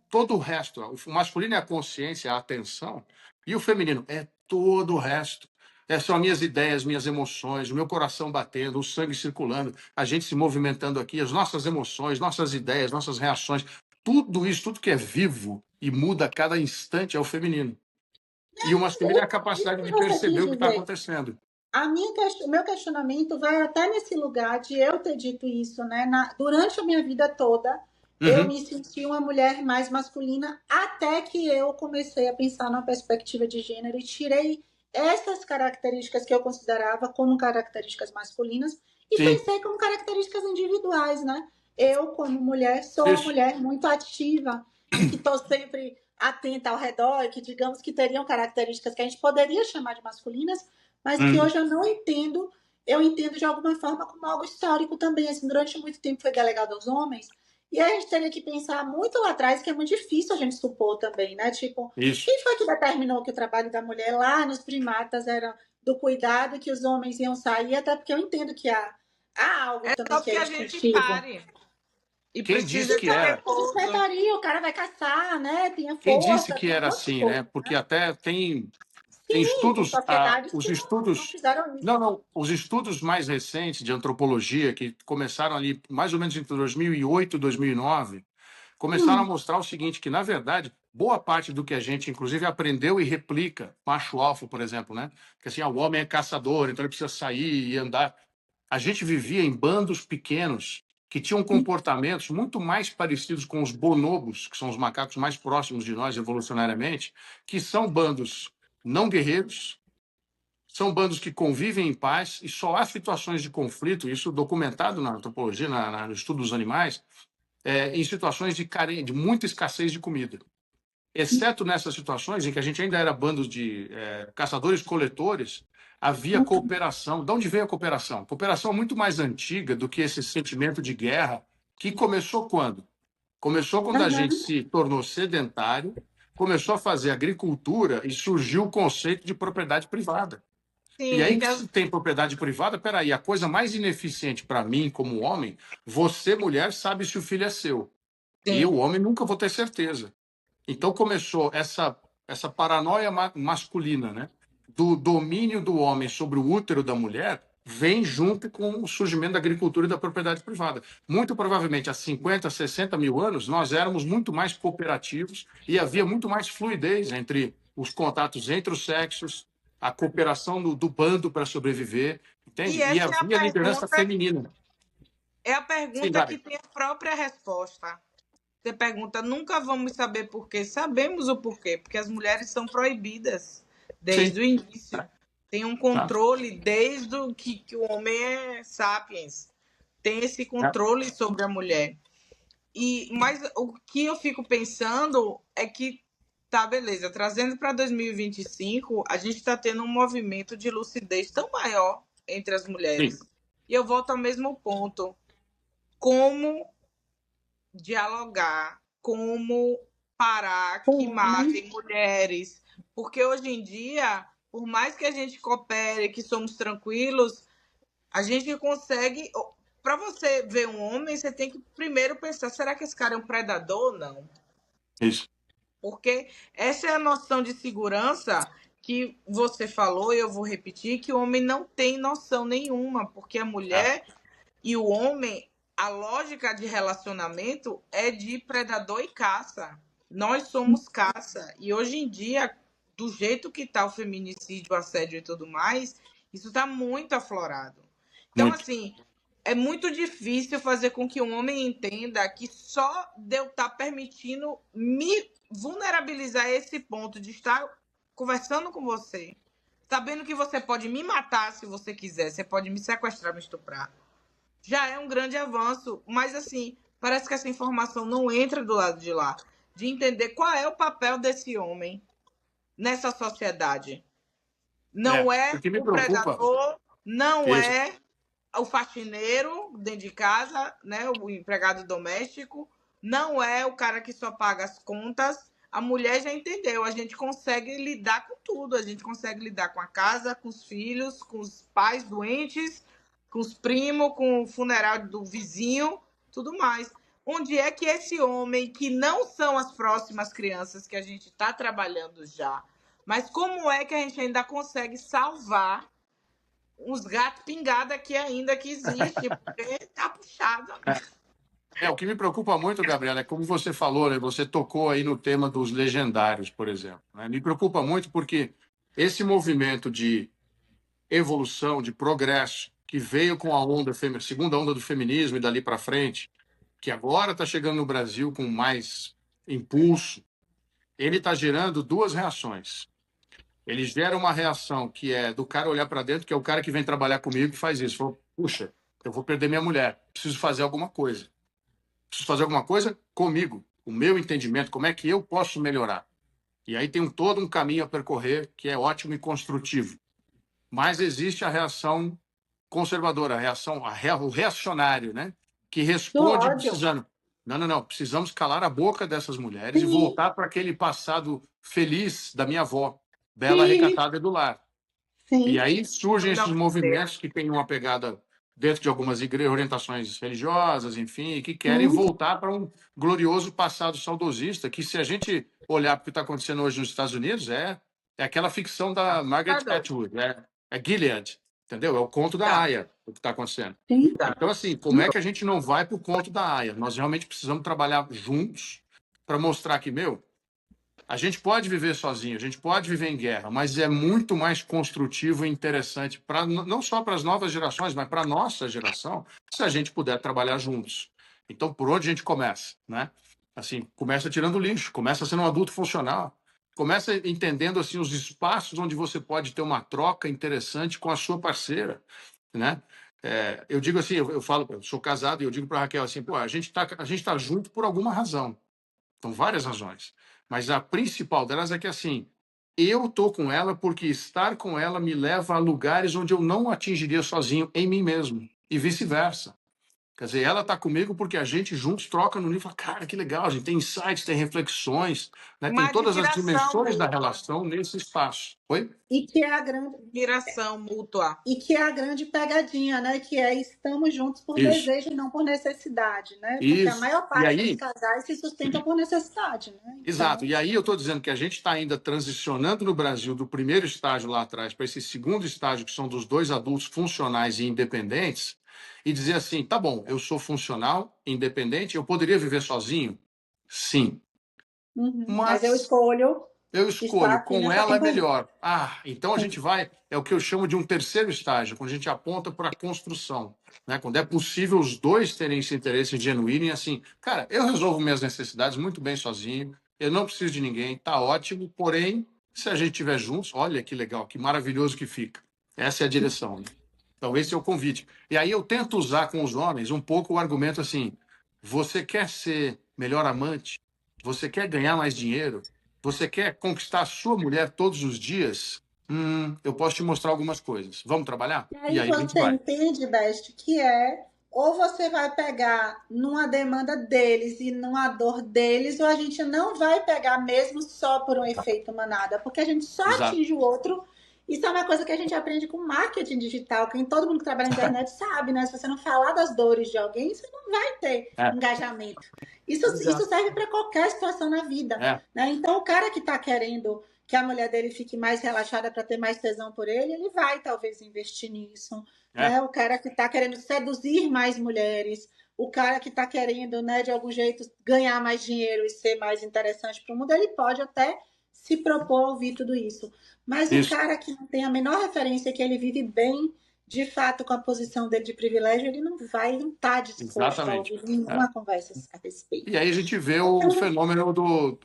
todo o resto. O masculino é a consciência, a atenção, e o feminino é todo o resto. São as minhas ideias, minhas emoções, o meu coração batendo, o sangue circulando, a gente se movimentando aqui, as nossas emoções, nossas ideias, nossas reações. Tudo isso, tudo que é vivo e muda a cada instante é o feminino. E o masculino é a Isso capacidade que de você perceber quis o que está dizer. acontecendo. O meu questionamento vai até nesse lugar de eu ter dito isso, né? Durante a minha vida toda, eu Uhum. me senti uma mulher mais masculina até que eu comecei a pensar na perspectiva de gênero e tirei essas características que eu considerava como características masculinas e Sim, pensei como características individuais, né? Eu, como mulher, sou uma isso. mulher muito ativa e que estou sempre atenta ao redor e que, digamos, que teriam características que a gente poderia chamar de masculinas, mas que Uhum. hoje eu não entendo, eu entendo de alguma forma como algo histórico também. Assim, durante muito tempo foi delegado aos homens, e aí a gente teria que pensar muito lá atrás, que é muito difícil a gente supor também, né? Tipo, Isso. quem foi que determinou que o trabalho da mulher lá nos primatas era do cuidado que os homens iam sair, até porque eu entendo que há algo É também só que que é a gente instintivo. pare. E Quem disse precisa que de era? repouso. Despertaria, o cara vai caçar, né? Tinha Quem disse força, que tinha um era monte de assim, né? coisa. Porque até tem Sim, tem estudos, sociedades os que não estudos, fizeram isso. não, os estudos mais recentes de antropologia, que começaram ali mais ou menos entre 2008 e 2009, começaram a Hum, mostrar o seguinte, que, na verdade, boa parte do que a gente, inclusive, aprendeu e replica, macho alfa, por exemplo, né? Que assim, o homem é caçador, então ele precisa sair e andar. A gente vivia em bandos pequenos que tinham comportamentos muito mais parecidos com os bonobos, que são os macacos mais próximos de nós evolucionariamente, que são bandos não guerreiros, são bandos que convivem em paz e só há situações de conflito, isso documentado na antropologia, no estudo dos animais, em situações de muita escassez de comida. Exceto nessas situações em que a gente ainda era bandos de caçadores-coletores, havia cooperação. De onde veio a cooperação? Cooperação muito mais antiga do que esse sentimento de guerra, que começou quando? Começou quando a gente uhum, se tornou sedentário, começou a fazer agricultura e surgiu o conceito de propriedade privada. E Sim, aí que se tem propriedade privada, peraí, a coisa mais ineficiente para mim como homem, você, mulher, sabe se o filho é seu. Eu, sim. homem, nunca vou ter certeza. Então começou essa paranoia masculina, né? Do domínio do homem sobre o útero da mulher, vem junto com o surgimento da agricultura e da propriedade privada. Muito provavelmente, há 50, 60 mil anos, nós éramos muito mais cooperativos e havia muito mais fluidez entre os contatos entre os sexos, a cooperação do bando para sobreviver, E entende? E essa havia liderança feminina. é a Sim, pergunta que Gabi. tem a própria resposta. Você pergunta, nunca vamos saber por quê. Sabemos o porquê, porque as mulheres são proibidas Sim. desde o início. Tem um Tá. controle desde o que o homem é sapiens. Tem esse É. controle sobre a mulher. Mas o que eu fico pensando é que, tá, beleza, trazendo para 2025, a gente está tendo um movimento de lucidez tão maior entre as Sim. mulheres. E eu volto ao mesmo ponto. Como dialogar, como parar que uhum. matem mulheres. Porque hoje em dia, por mais que a gente coopere, que somos tranquilos, a gente consegue. Para você ver um homem, você tem que primeiro pensar: será que esse cara é um predador ou não? Isso. Porque essa é a noção de segurança que você falou, e eu vou repetir, que o homem não tem noção nenhuma, porque a É. mulher e o homem, a lógica de relacionamento é de predador e caça. Nós somos caça. E hoje em dia, do jeito que está o feminicídio, o assédio e tudo mais, isso está muito aflorado. Então, Muito. assim, é muito difícil fazer com que um homem entenda que só de eu estar permitindo me vulnerabilizar a esse ponto de estar conversando com você, sabendo que você pode me matar se você quiser, você pode me sequestrar, me estuprar, já é um grande avanço, mas assim, parece que essa informação não entra do lado de lá, de entender qual é o papel desse homem nessa sociedade. Não O é que me o preocupa predador, não isso. é o faxineiro dentro de casa, né, o empregado doméstico, não é o cara que só paga as contas. A mulher já entendeu, a gente consegue lidar com tudo, a gente consegue lidar com a casa, com os filhos, com os pais doentes, com os primos, com o funeral do vizinho, tudo mais. Onde é que esse homem, que não são as próximas crianças que a gente está trabalhando já, mas como é que a gente ainda consegue salvar uns gatos pingados aqui ainda que existe, porque tá puxado. O que me preocupa muito, Gabriela, é como você falou, né? Você tocou aí no tema dos legendários, por exemplo, né? Me preocupa muito porque esse movimento de evolução, de progresso, que veio com a segunda onda do feminismo e dali para frente, que agora está chegando no Brasil com mais impulso, ele está gerando duas reações. Ele gera uma reação que é do cara olhar para dentro, que é o cara que vem trabalhar comigo e faz isso. Falou, puxa, eu vou perder minha mulher, preciso fazer alguma coisa. Preciso fazer alguma coisa comigo, o meu entendimento, como é que eu posso melhorar. E aí tem todo um caminho a percorrer que é ótimo e construtivo. Mas existe a reação conservadora, o reacionário, né? Que Do responde ódio. precisando. Não, não, não. Precisamos calar a boca dessas mulheres e Sim, voltar para aquele passado feliz da minha avó, bela, sim, recatada e do lar. E Sim. aí surgem esses movimentos que têm uma pegada dentro de algumas orientações religiosas, enfim, e que querem voltar para um glorioso passado saudosista, que se a gente olhar para o que está acontecendo hoje nos Estados Unidos, é aquela ficção da Margaret Atwood, é Gilead, entendeu? É o conto da Aya, o que está acontecendo. Sim. Então, assim, como é que a gente não vai para o conto da Aya? Nós realmente precisamos trabalhar juntos para mostrar que, a gente pode viver sozinho, a gente pode viver em guerra, mas é muito mais construtivo e interessante, não só para as novas gerações, mas para a nossa geração, se a gente puder trabalhar juntos. Então, por onde a gente começa? Né? Assim, começa tirando lixo, começa sendo um adulto funcional, começa entendendo assim, os espaços onde você pode ter uma troca interessante com a sua parceira. Né? Eu digo assim, eu falo, eu sou casado e eu digo para a Raquel assim, pô, a gente tá junto por alguma razão. São várias razões. Mas a principal delas é que, assim, eu estou com ela porque estar com ela me leva a lugares onde eu não atingiria sozinho em mim mesmo. E vice-versa. Quer dizer, ela está comigo porque a gente juntos troca no nível e fala, cara, que legal, a gente tem insights, tem reflexões, né? Tem Uma todas as admiração dimensões da mútua. relação nesse espaço. Oi? E que é a grande Admiração mútua. E que é a grande pegadinha, né? Que é estamos juntos por Isso. desejo e não por necessidade, né? Porque Isso. a maior E parte aí, dos casais se sustentam por necessidade, né? exato. E aí eu estou dizendo que a gente está ainda transicionando no Brasil do primeiro estágio lá atrás para esse segundo estágio, que são dos dois adultos funcionais e independentes, e dizer assim, tá bom, eu sou funcional, independente, eu poderia viver sozinho? Sim. Mas eu Mas escolho eu estar escolho, aqui com nessa ela é companhia. melhor. Então a gente vai, é o que eu chamo de um terceiro estágio, quando a gente aponta para a construção, né? Quando é possível os dois terem esse interesse genuíno e assim, cara, eu resolvo minhas necessidades muito bem sozinho, eu não preciso de ninguém, tá ótimo, porém, se a gente estiver juntos, olha que legal, que maravilhoso que fica. Essa é a direção, né? Então esse é o convite. E aí eu tento usar com os homens um pouco o argumento assim, você quer ser melhor amante? Você quer ganhar mais dinheiro? Você quer conquistar a sua mulher todos os dias? Eu posso te mostrar algumas coisas. Vamos trabalhar? E E aí aí a gente você vai. entende, Best, que ou você vai pegar numa demanda deles e numa dor deles, ou a gente não vai pegar mesmo só por um efeito manada, porque a gente só Exato. atinge o outro. Isso é uma coisa que a gente aprende com marketing digital, que todo mundo que trabalha na internet sabe, né? Se você não falar das dores de alguém, você não vai ter É, engajamento. Isso serve para qualquer situação na vida, é, né? Então, o cara que está querendo que a mulher dele fique mais relaxada para ter mais tesão por ele vai talvez investir nisso, é. né? O cara que está querendo seduzir mais mulheres, o cara que está querendo, né, de algum jeito ganhar mais dinheiro e ser mais interessante para o mundo, ele pode até se propor a ouvir tudo isso. Mas o Isso. cara que não tem a menor referência, que ele vive bem, de fato, com a posição dele de privilégio, ele não está disposto a Exatamente. ouvir nenhuma conversa a respeito. E aí a gente vê o fenômeno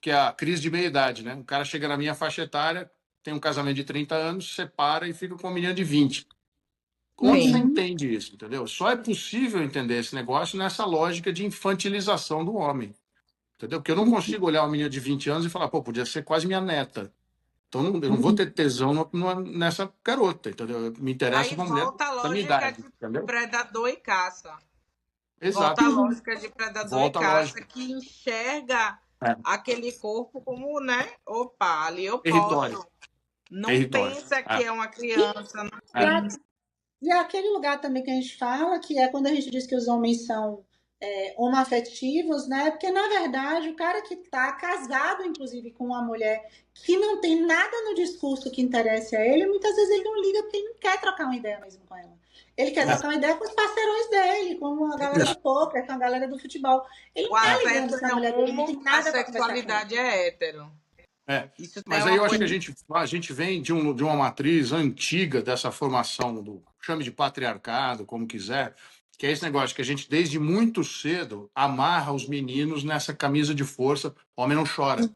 que é a crise de meia-idade, né? Um cara chega na minha faixa etária, tem um casamento de 30 anos, separa e fica com uma menina de 20. Onde você entende isso, entendeu? Só é possível entender esse negócio nessa lógica de infantilização do homem, entendeu? Porque eu não consigo olhar uma menina de 20 anos e falar, pô, podia ser quase minha neta. Então eu não vou ter tesão nessa garota, entendeu? Me interessa Aí uma mulher volta a da minha lógica idade, de entendeu? predador e caça. Exato. Volta a lógica de predador Volta e a caça, lógica. que enxerga É. aquele corpo como, né? Opa, ali eu Território. posso. Não Território. pensa que é uma criança, não E, a- pensa. e é aquele lugar também que a gente fala, que é quando a gente diz que os homens são homoafetivos, né? Porque, na verdade, o cara que está casado, inclusive, com uma mulher que não tem nada no discurso que interesse a ele, muitas vezes ele não liga porque ele não quer trocar uma ideia mesmo com ela. Ele quer trocar uma ideia com os parceirões dele, com a galera do poker, com a galera do futebol. Ele não O tá afeto ligando se a é mulher dele não tem homo, a nada para conversar com ele. sexualidade é hétero. Isso Mas é aí uma eu acho que coisa. a gente vem de uma matriz antiga dessa formação do chame de patriarcado, como quiser, que é esse negócio que a gente desde muito cedo amarra os meninos nessa camisa de força, homem não chora,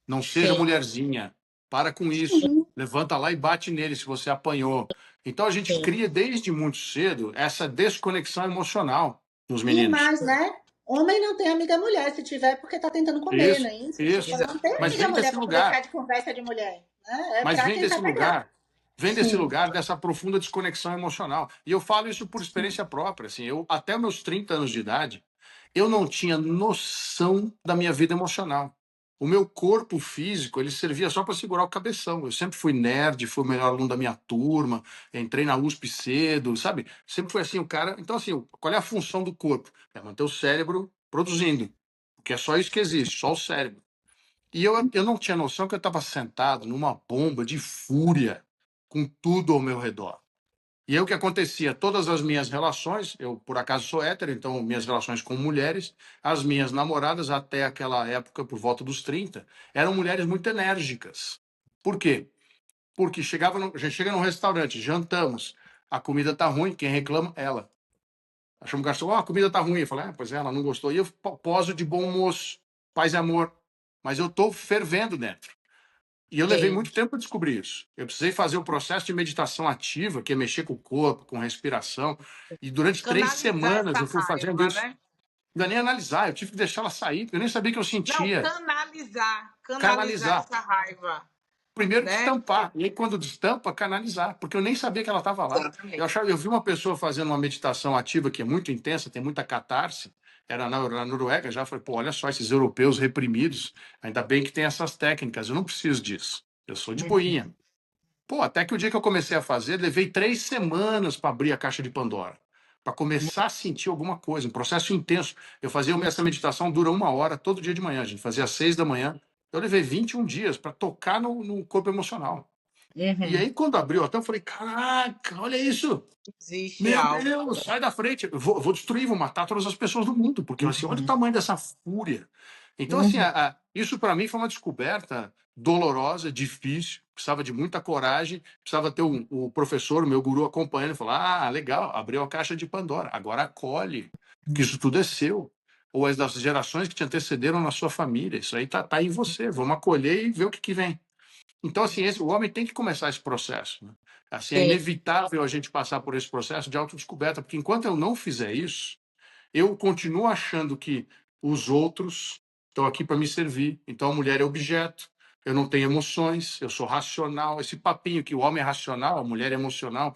não seja mulherzinha, para com isso, levanta lá e bate nele se você apanhou. Então a gente cria desde muito cedo essa desconexão emocional nos E meninos. mais, né? Homem não tem amiga mulher, se tiver, porque tá tentando comer, Isso, não é isso? isso. Não tem Mas amiga vem mulher desse para poder ficar lugar. de conversa de mulher. Né? É Mas para vem quem desse vai pegar. lugar, dessa profunda desconexão emocional. E eu falo isso por experiência própria. Assim, eu, até meus 30 anos de idade, eu não tinha noção da minha vida emocional. o meu corpo físico, ele servia só para segurar o cabeção. Eu sempre fui nerd, fui o melhor aluno da minha turma, entrei na USP cedo, sabe? Sempre foi assim o cara. Então, assim, qual é a função do corpo? É manter o cérebro produzindo, porque é só isso que existe, só o cérebro. E eu não tinha noção que eu estava sentado numa bomba de fúria, com tudo ao meu redor. E aí o que acontecia? Todas as minhas relações, eu por acaso sou hétero, então minhas relações com mulheres, as minhas namoradas até aquela época, por volta dos 30, eram mulheres muito enérgicas. Por quê? Porque a gente chega num restaurante, jantamos, a comida tá ruim, quem reclama? Ela. Achamos o garçom, a comida tá ruim. Eu falei, pois é, ela não gostou. E eu poso de bom moço, paz e amor. Mas eu tô fervendo dentro. E eu levei muito tempo para descobrir isso. Eu precisei fazer o processo de meditação ativa, que é mexer com o corpo, com respiração. E durante 3 Canalizar semanas essa eu fui fazendo raiva, isso. né? Não ia nem analisar, eu tive que deixar ela sair, porque eu nem sabia que eu Não, sentia. canalizar Canalizar. essa raiva, Primeiro né? destampar, e aí quando destampa, canalizar, porque eu nem sabia que ela estava lá. Exatamente. Eu vi uma pessoa fazendo uma meditação ativa que é muito intensa, tem muita catarse, era na Noruega, já falei, pô, olha só, esses europeus reprimidos, ainda bem que tem essas técnicas, eu não preciso disso, eu sou de boinha. Pô, até que o dia que eu comecei a fazer, levei 3 semanas para abrir a caixa de Pandora, para começar a sentir alguma coisa, um processo intenso. Essa meditação dura 1 hora todo dia de manhã, a gente fazia às 6 da manhã. Eu levei 21 dias para tocar no corpo emocional. E aí, quando abriu até, eu falei, caraca, olha isso! Existe Meu algo. Deus, sai da frente. Eu vou destruir, vou matar todas as pessoas do mundo, porque assim, olha o tamanho dessa fúria. Então, assim, isso para mim foi uma descoberta dolorosa, difícil, precisava de muita coragem, precisava ter o professor, o meu guru acompanhando, e falar, legal, abriu a caixa de Pandora, agora acolhe, que isso tudo é seu. Ou as das gerações que te antecederam na sua família, isso aí tá em você, vamos acolher e ver o que vem. Então, assim, o homem tem que começar esse processo. Né? Assim, é inevitável a gente passar por esse processo de autodescoberta, porque enquanto eu não fizer isso, eu continuo achando que os outros estão aqui para me servir. Então, a mulher é objeto, eu não tenho emoções, eu sou racional. Esse papinho que o homem é racional, a mulher é emocional.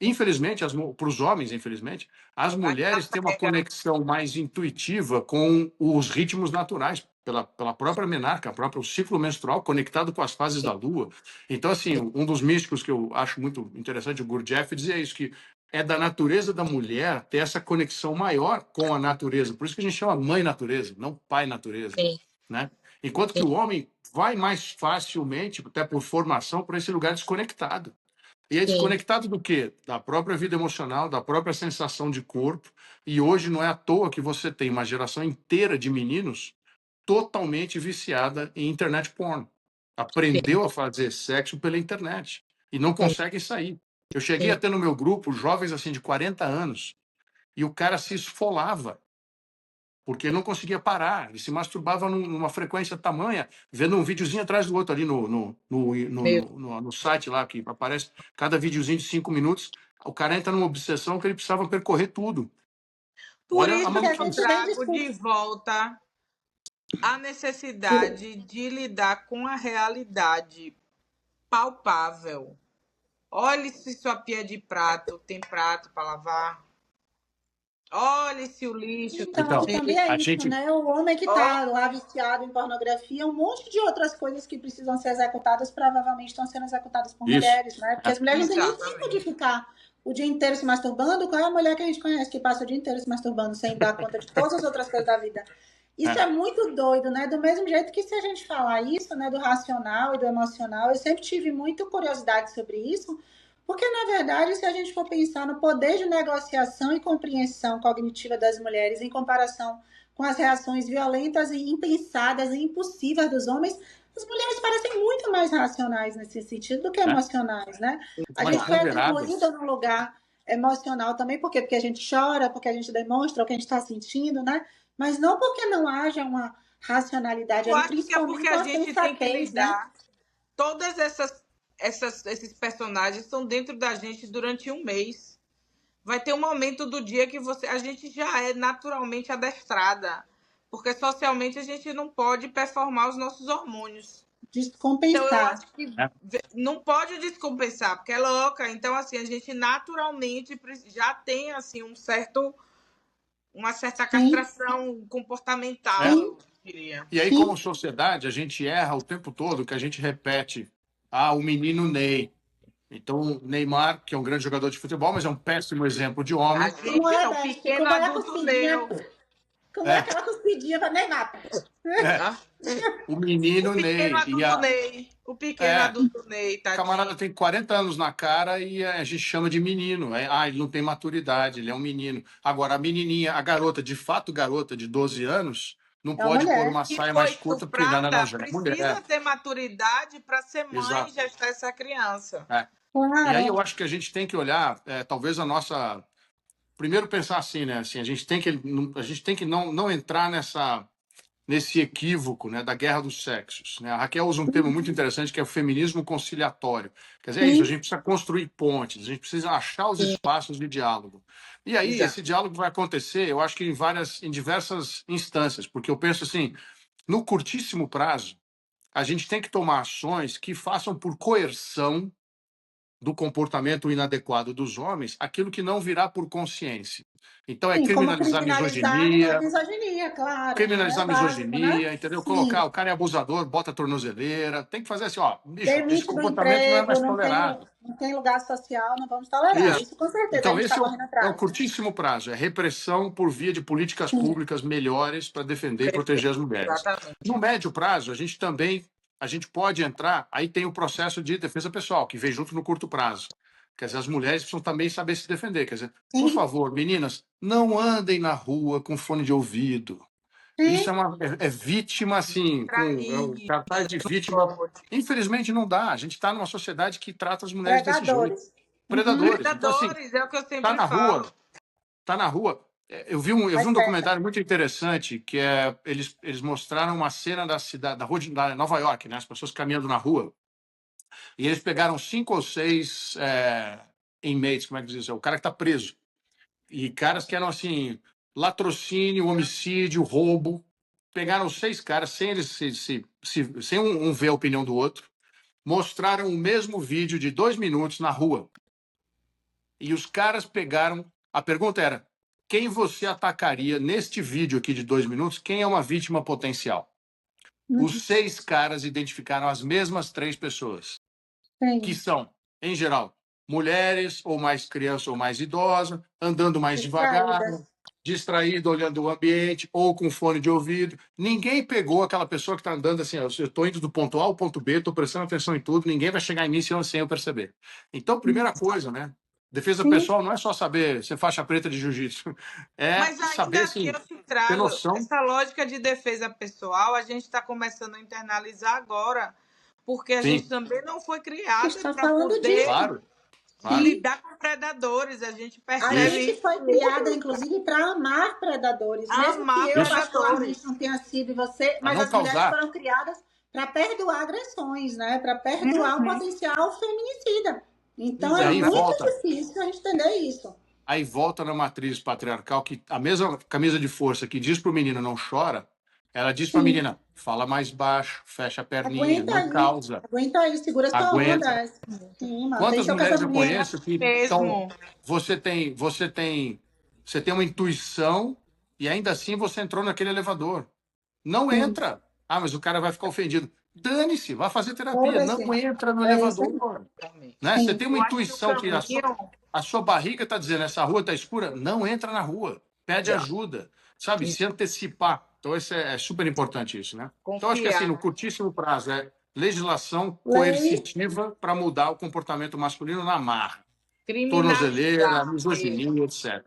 Infelizmente, para os homens, infelizmente, as mulheres têm uma conexão mais intuitiva com os ritmos naturais, pela própria menarca, o ciclo menstrual conectado com as fases da lua. Então, assim, um dos místicos que eu acho muito interessante, o Gurdjieff, dizia isso, que é da natureza da mulher ter essa conexão maior com a natureza. Por isso que a gente chama mãe natureza, não pai natureza. Né? Enquanto que o homem vai mais facilmente, até por formação, para esse lugar desconectado. E é desconectado do quê? Da própria vida emocional, da própria sensação de corpo. E hoje não é à toa que você tem uma geração inteira de meninos totalmente viciada em internet porn. Aprendeu a fazer sexo pela internet e não conseguem sair. Eu cheguei a ter no meu grupo jovens assim de 40 anos e o cara se esfolava porque não conseguia parar. Ele se masturbava numa frequência tamanha, vendo um videozinho atrás do outro ali no site lá, que aparece cada videozinho de 5 minutos. O cara entra numa obsessão que ele precisava percorrer tudo. Por Olha a isso que eu maluquice. trago de volta a necessidade de lidar com a realidade palpável. Olhe se sua pia de prato tem prato para lavar. Olhe se o lixo Então, também é a isso, gente... né? O homem que está lá viciado em pornografia, um monte de outras coisas que precisam ser executadas, provavelmente estão sendo executadas por mulheres, né? Porque as mulheres não têm nem tempo de ficar o dia inteiro se masturbando. Qual é a mulher que a gente conhece que passa o dia inteiro se masturbando sem dar conta de todas as outras coisas da vida? Isso é muito doido, né? Do mesmo jeito que se a gente falar isso, né, do racional e do emocional, eu sempre tive muita curiosidade sobre isso, porque, na verdade, se a gente for pensar no poder de negociação e compreensão cognitiva das mulheres em comparação com as reações violentas e impensadas e impossíveis dos homens, as mulheres parecem muito mais racionais nesse sentido do que emocionais, né? A gente foi atribuída num lugar emocional também, por quê? Porque a gente chora, porque a gente demonstra o que a gente está sentindo, né? Mas não porque não haja uma racionalidade Eu ali, acho que é porque a gente tem que lidar. Né? Todas esses personagens estão dentro da gente durante um mês. Vai ter um momento do dia que a gente já é naturalmente adestrada, porque socialmente a gente não pode performar os nossos hormônios. Descompensar. Então eu acho que não pode descompensar, porque é louca. Então assim, a gente naturalmente já tem assim uma certa castração comportamental. Queria. E aí, Sim. como sociedade, a gente erra o tempo todo, que a gente repete, o menino Ney. Então, Neymar, que é um grande jogador de futebol, mas é um péssimo exemplo de A homem. Como gente é, não, Beth? pequeno Como é a adulto cuspidinha? Neo. Como é É, aquela cuspidinha para Neymar? é, Ah, o O menino pequeno Ney. adulto Ney. O pequeno É, adulto Ney, o camarada tadinho. tem 40 anos na cara e a gente chama de menino. Ele não tem maturidade, ele é um menino. Agora, a menininha, a garota, de fato garota de 12 anos, não É uma pode pôr mulher. uma Que saia foi mais curta, porque não, estuprada já é precisa mulher. ter maturidade para ser mãe e Exato. gestar essa criança. É. E aí Claro. eu acho que a gente tem que olhar, talvez a nossa. Primeiro pensar assim, né? Assim, a gente tem que não entrar nesse equívoco, né, da guerra dos sexos, né? A Raquel usa um termo muito interessante que é o feminismo conciliatório. Quer dizer, é isso, a Sim, gente precisa construir pontes, a gente precisa achar os espaços de diálogo. E aí Exato. esse diálogo vai acontecer, eu acho que em diversas instâncias, porque eu penso assim, no curtíssimo prazo, a gente tem que tomar ações que façam por coerção do comportamento inadequado dos homens aquilo que não virá por consciência. Então, é sim, como criminalizar a criminalizar a misoginia, misoginia, claro. É básico, né? entendeu? Colocar Sim. o cara é abusador, bota a tornozeleira. Tem que fazer assim, ó, bicho, esse Demite do comportamento não é emprego, mais tolerado. não tem lugar social, não vamos tolerar. Isso. Isso com certeza a Então, gente está esse correndo é o atrás. curtíssimo prazo, é repressão por via de políticas públicas melhores para defender e Perfeito. proteger as mulheres. Exatamente. No médio prazo, a gente pode entrar, aí tem o processo de defesa pessoal, que vem junto no curto prazo. Quer dizer, as mulheres precisam também saber se defender. Quer dizer, por Sim, favor, meninas, não andem na rua com fone de ouvido. Isso sim. é vítima, assim, é um Trair, cartaz de vítima. pode. Infelizmente, não dá. A gente está numa sociedade que trata as mulheres desse jeito. Pregadores. Uhum. Predadores. Então, assim, Predadores, é o que eu tá sempre na rua, falo. tá na rua. Eu vi Mas um certa. documentário muito interessante que eles mostraram uma cena da cidade, da rua da Nova York, né? As pessoas caminhando na rua. E eles pegaram 5 ou 6 inmates, como é que diz isso? O cara que está preso. E caras que eram assim, latrocínio, homicídio, roubo. Pegaram 6 caras, sem eles sem um ver a opinião do outro, mostraram o mesmo vídeo de 2 minutos na rua. E os caras pegaram. A pergunta era: quem você atacaria neste vídeo aqui de 2 minutos? Quem é uma vítima potencial? Os Uhum. 6 caras identificaram as mesmas 3 pessoas, que Sim. são, em geral, mulheres, ou mais criança ou mais idosa, andando mais devagar, Distraídas. distraído, olhando o ambiente, ou com fone de ouvido. Ninguém pegou aquela pessoa que está andando assim, eu estou indo do ponto A ao ponto B, estou prestando atenção em tudo, ninguém vai chegar em mim sem eu perceber. Então, primeira coisa, né? Defesa Sim. pessoal não é só saber ser faixa preta de jiu-jitsu, é Mas saber, ainda assim assim, eu te ter trago noção. essa lógica de defesa pessoal, a gente está começando a internalizar agora, porque a gente Sim, também não foi A gente criada está para falando poder disso. claro, claro. Sim. lidar com predadores. A gente A Isso, gente percebe foi criada, inclusive, para amar predadores. Mesmo que amar eu, isso. particularmente, predadores. não tenha sido e você, Para mas não as mulheres causar. foram criadas para perdoar agressões, né? Para perdoar o potencial feminicida. Então E é aí Exatamente. muito volta. difícil a gente entender isso. Aí volta na matriz patriarcal que a mesma camisa de força que diz para o menino não chora, ela diz para a Sim. menina, fala mais baixo, fecha a perninha, não causa, Aguenta aí, segura essa aguenta. onda. Sim, mano, Quantas deixa eu com essa mulheres eu menina. conheço que estão, Mesmo. você tem uma intuição e ainda assim você entrou naquele elevador. Não Sim, entra. Ah, mas o cara vai ficar ofendido. Dane-se, vá fazer terapia. Não foda-se. entra no É isso aí. elevador. Né? Você Sim, tem uma Eu acho que o intuição que caminho. a sua barriga está dizendo, essa rua está escura, não entra na rua, pede Já. ajuda, sabe? Se antecipar. Então, isso é super importante isso, né? Então, acho que assim, no Confiar. curtíssimo prazo, é legislação lei, coercitiva para mudar o comportamento masculino na marra. Tornozeleira, Criminalizar mesmo. misoginia, etc.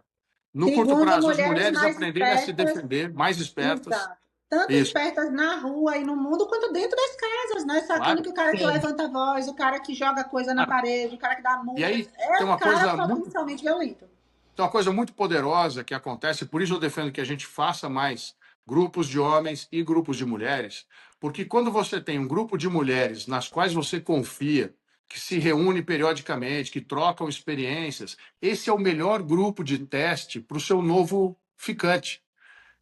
No curto segundo prazo, as mulheres mulheres mais aprenderem a se espertas. defender, mais espertas. Exato. Tanto Isso, espertas na rua e no mundo, quanto dentro das casas, né? Sacando claro. que o cara que Sim. levanta a voz, o cara que joga coisa na Ah, parede, o cara que dá e multa, aí é tem um uma cara coisa muito potencialmente violento. Então, uma coisa muito poderosa que acontece, por isso eu defendo que a gente faça mais grupos de homens e grupos de mulheres, porque quando você tem um grupo de mulheres nas quais você confia, que se reúne periodicamente, que trocam experiências, esse é o melhor grupo de teste para o seu novo ficante.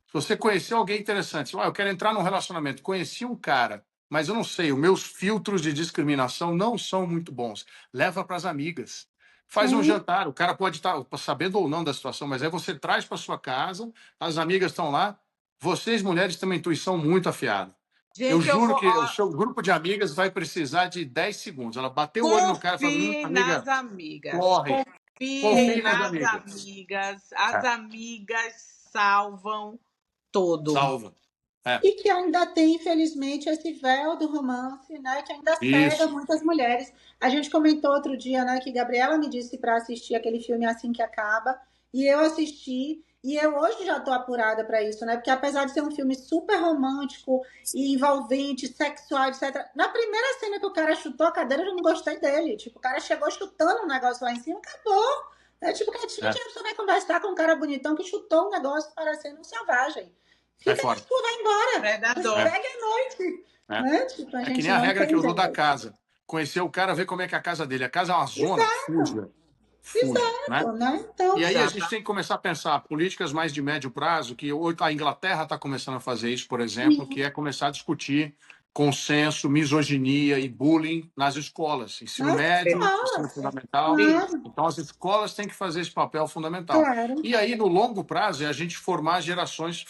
Se você conheceu alguém interessante, eu quero entrar num relacionamento, conheci um cara, mas eu não sei, os meus filtros de discriminação não são muito bons. Leva para as amigas. Faz um Sim, jantar, o cara pode estar sabendo ou não da situação, mas aí você traz para sua casa, as amigas estão lá, vocês, mulheres, têm uma intuição muito afiada. Eu Gente, juro que o seu grupo de amigas vai precisar de 10 segundos. Ela bateu o olho no cara e falou, confiem amiga, nas amigas. corre. Confiem Confie nas nas amigas. amigas. As amigas salvam tudo. Salva. E que ainda tem, infelizmente, esse véu do romance, né? Que ainda cega Isso. muitas mulheres. A gente comentou outro dia, né? Que Gabriela me disse para assistir aquele filme Assim que Acaba. E eu assisti. E eu hoje já estou apurada para isso, né? Porque apesar de ser um filme super romântico e envolvente, sexual, etc. Na primeira cena que o cara chutou a cadeira, eu já não gostei dele. Tipo, o cara chegou chutando um negócio lá em cima, acabou. É tipo, que a pessoa vai conversar com um cara bonitão que chutou um negócio parecendo um selvagem. Fica fora. tipo, vai embora. Predador. Pegue à noite. Né? Tipo, É que nem a regra que eu dou da casa. Conhecer o cara, ver como é que é a casa dele. A casa é uma zona, fuja. Né? Então, e aí a gente tem que começar a pensar políticas mais de médio prazo, que a Inglaterra está começando a fazer isso, por exemplo, que é começar a discutir consenso, misoginia e bullying nas escolas, ensino médio, ensino fundamental. Então as escolas têm que fazer esse papel fundamental. Claro. E aí, no longo prazo, é a gente formar gerações,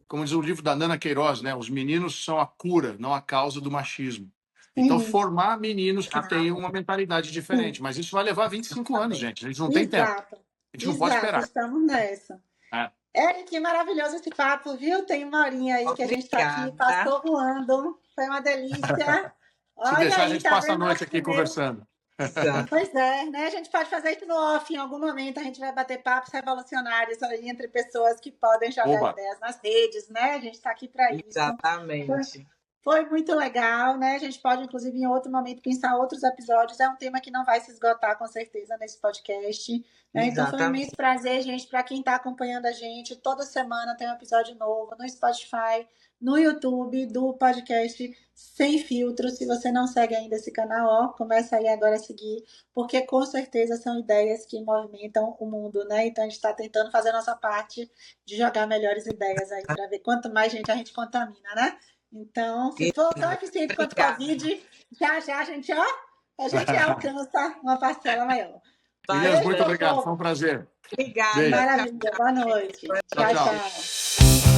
como diz o livro da Nana Queiroz, né? Os meninos são a cura, não a causa do machismo. Então, formar meninos que tenham uma mentalidade diferente. Mas isso vai levar 25 anos, gente. A gente não tem tempo. A gente não pode esperar. Estamos nessa. Eric, que maravilhoso esse papo, viu? Tem uma horinha aí que a gente está aqui, passou voando. Foi uma delícia. Se deixar, a gente passa a noite aqui conversando. Pois é, né? A gente pode fazer isso no off em algum momento. A gente vai bater papos revolucionários aí entre pessoas que podem jogar ideias nas redes, né? A gente está aqui para isso. Exatamente. Foi muito legal, né? A gente pode, inclusive, em outro momento, pensar outros episódios. É um tema que não vai se esgotar, com certeza, nesse podcast. Né? Então, foi um imenso prazer, gente, para quem está acompanhando a gente. Toda semana tem um episódio novo no Spotify, no YouTube, do podcast Sem Filtro. Se você não segue ainda esse canal, ó, começa aí agora a seguir, porque, com certeza, são ideias que movimentam o mundo, né? Então, a gente está tentando fazer a nossa parte de jogar melhores ideias aí, para ver quanto mais gente a gente contamina, né? Então, se for tão eficiente quanto o Covid, já a gente alcança uma parcela maior. Meninas, muito obrigado. Foi um prazer. Obrigada. Beijo. Maravilha. Boa noite. Tchau.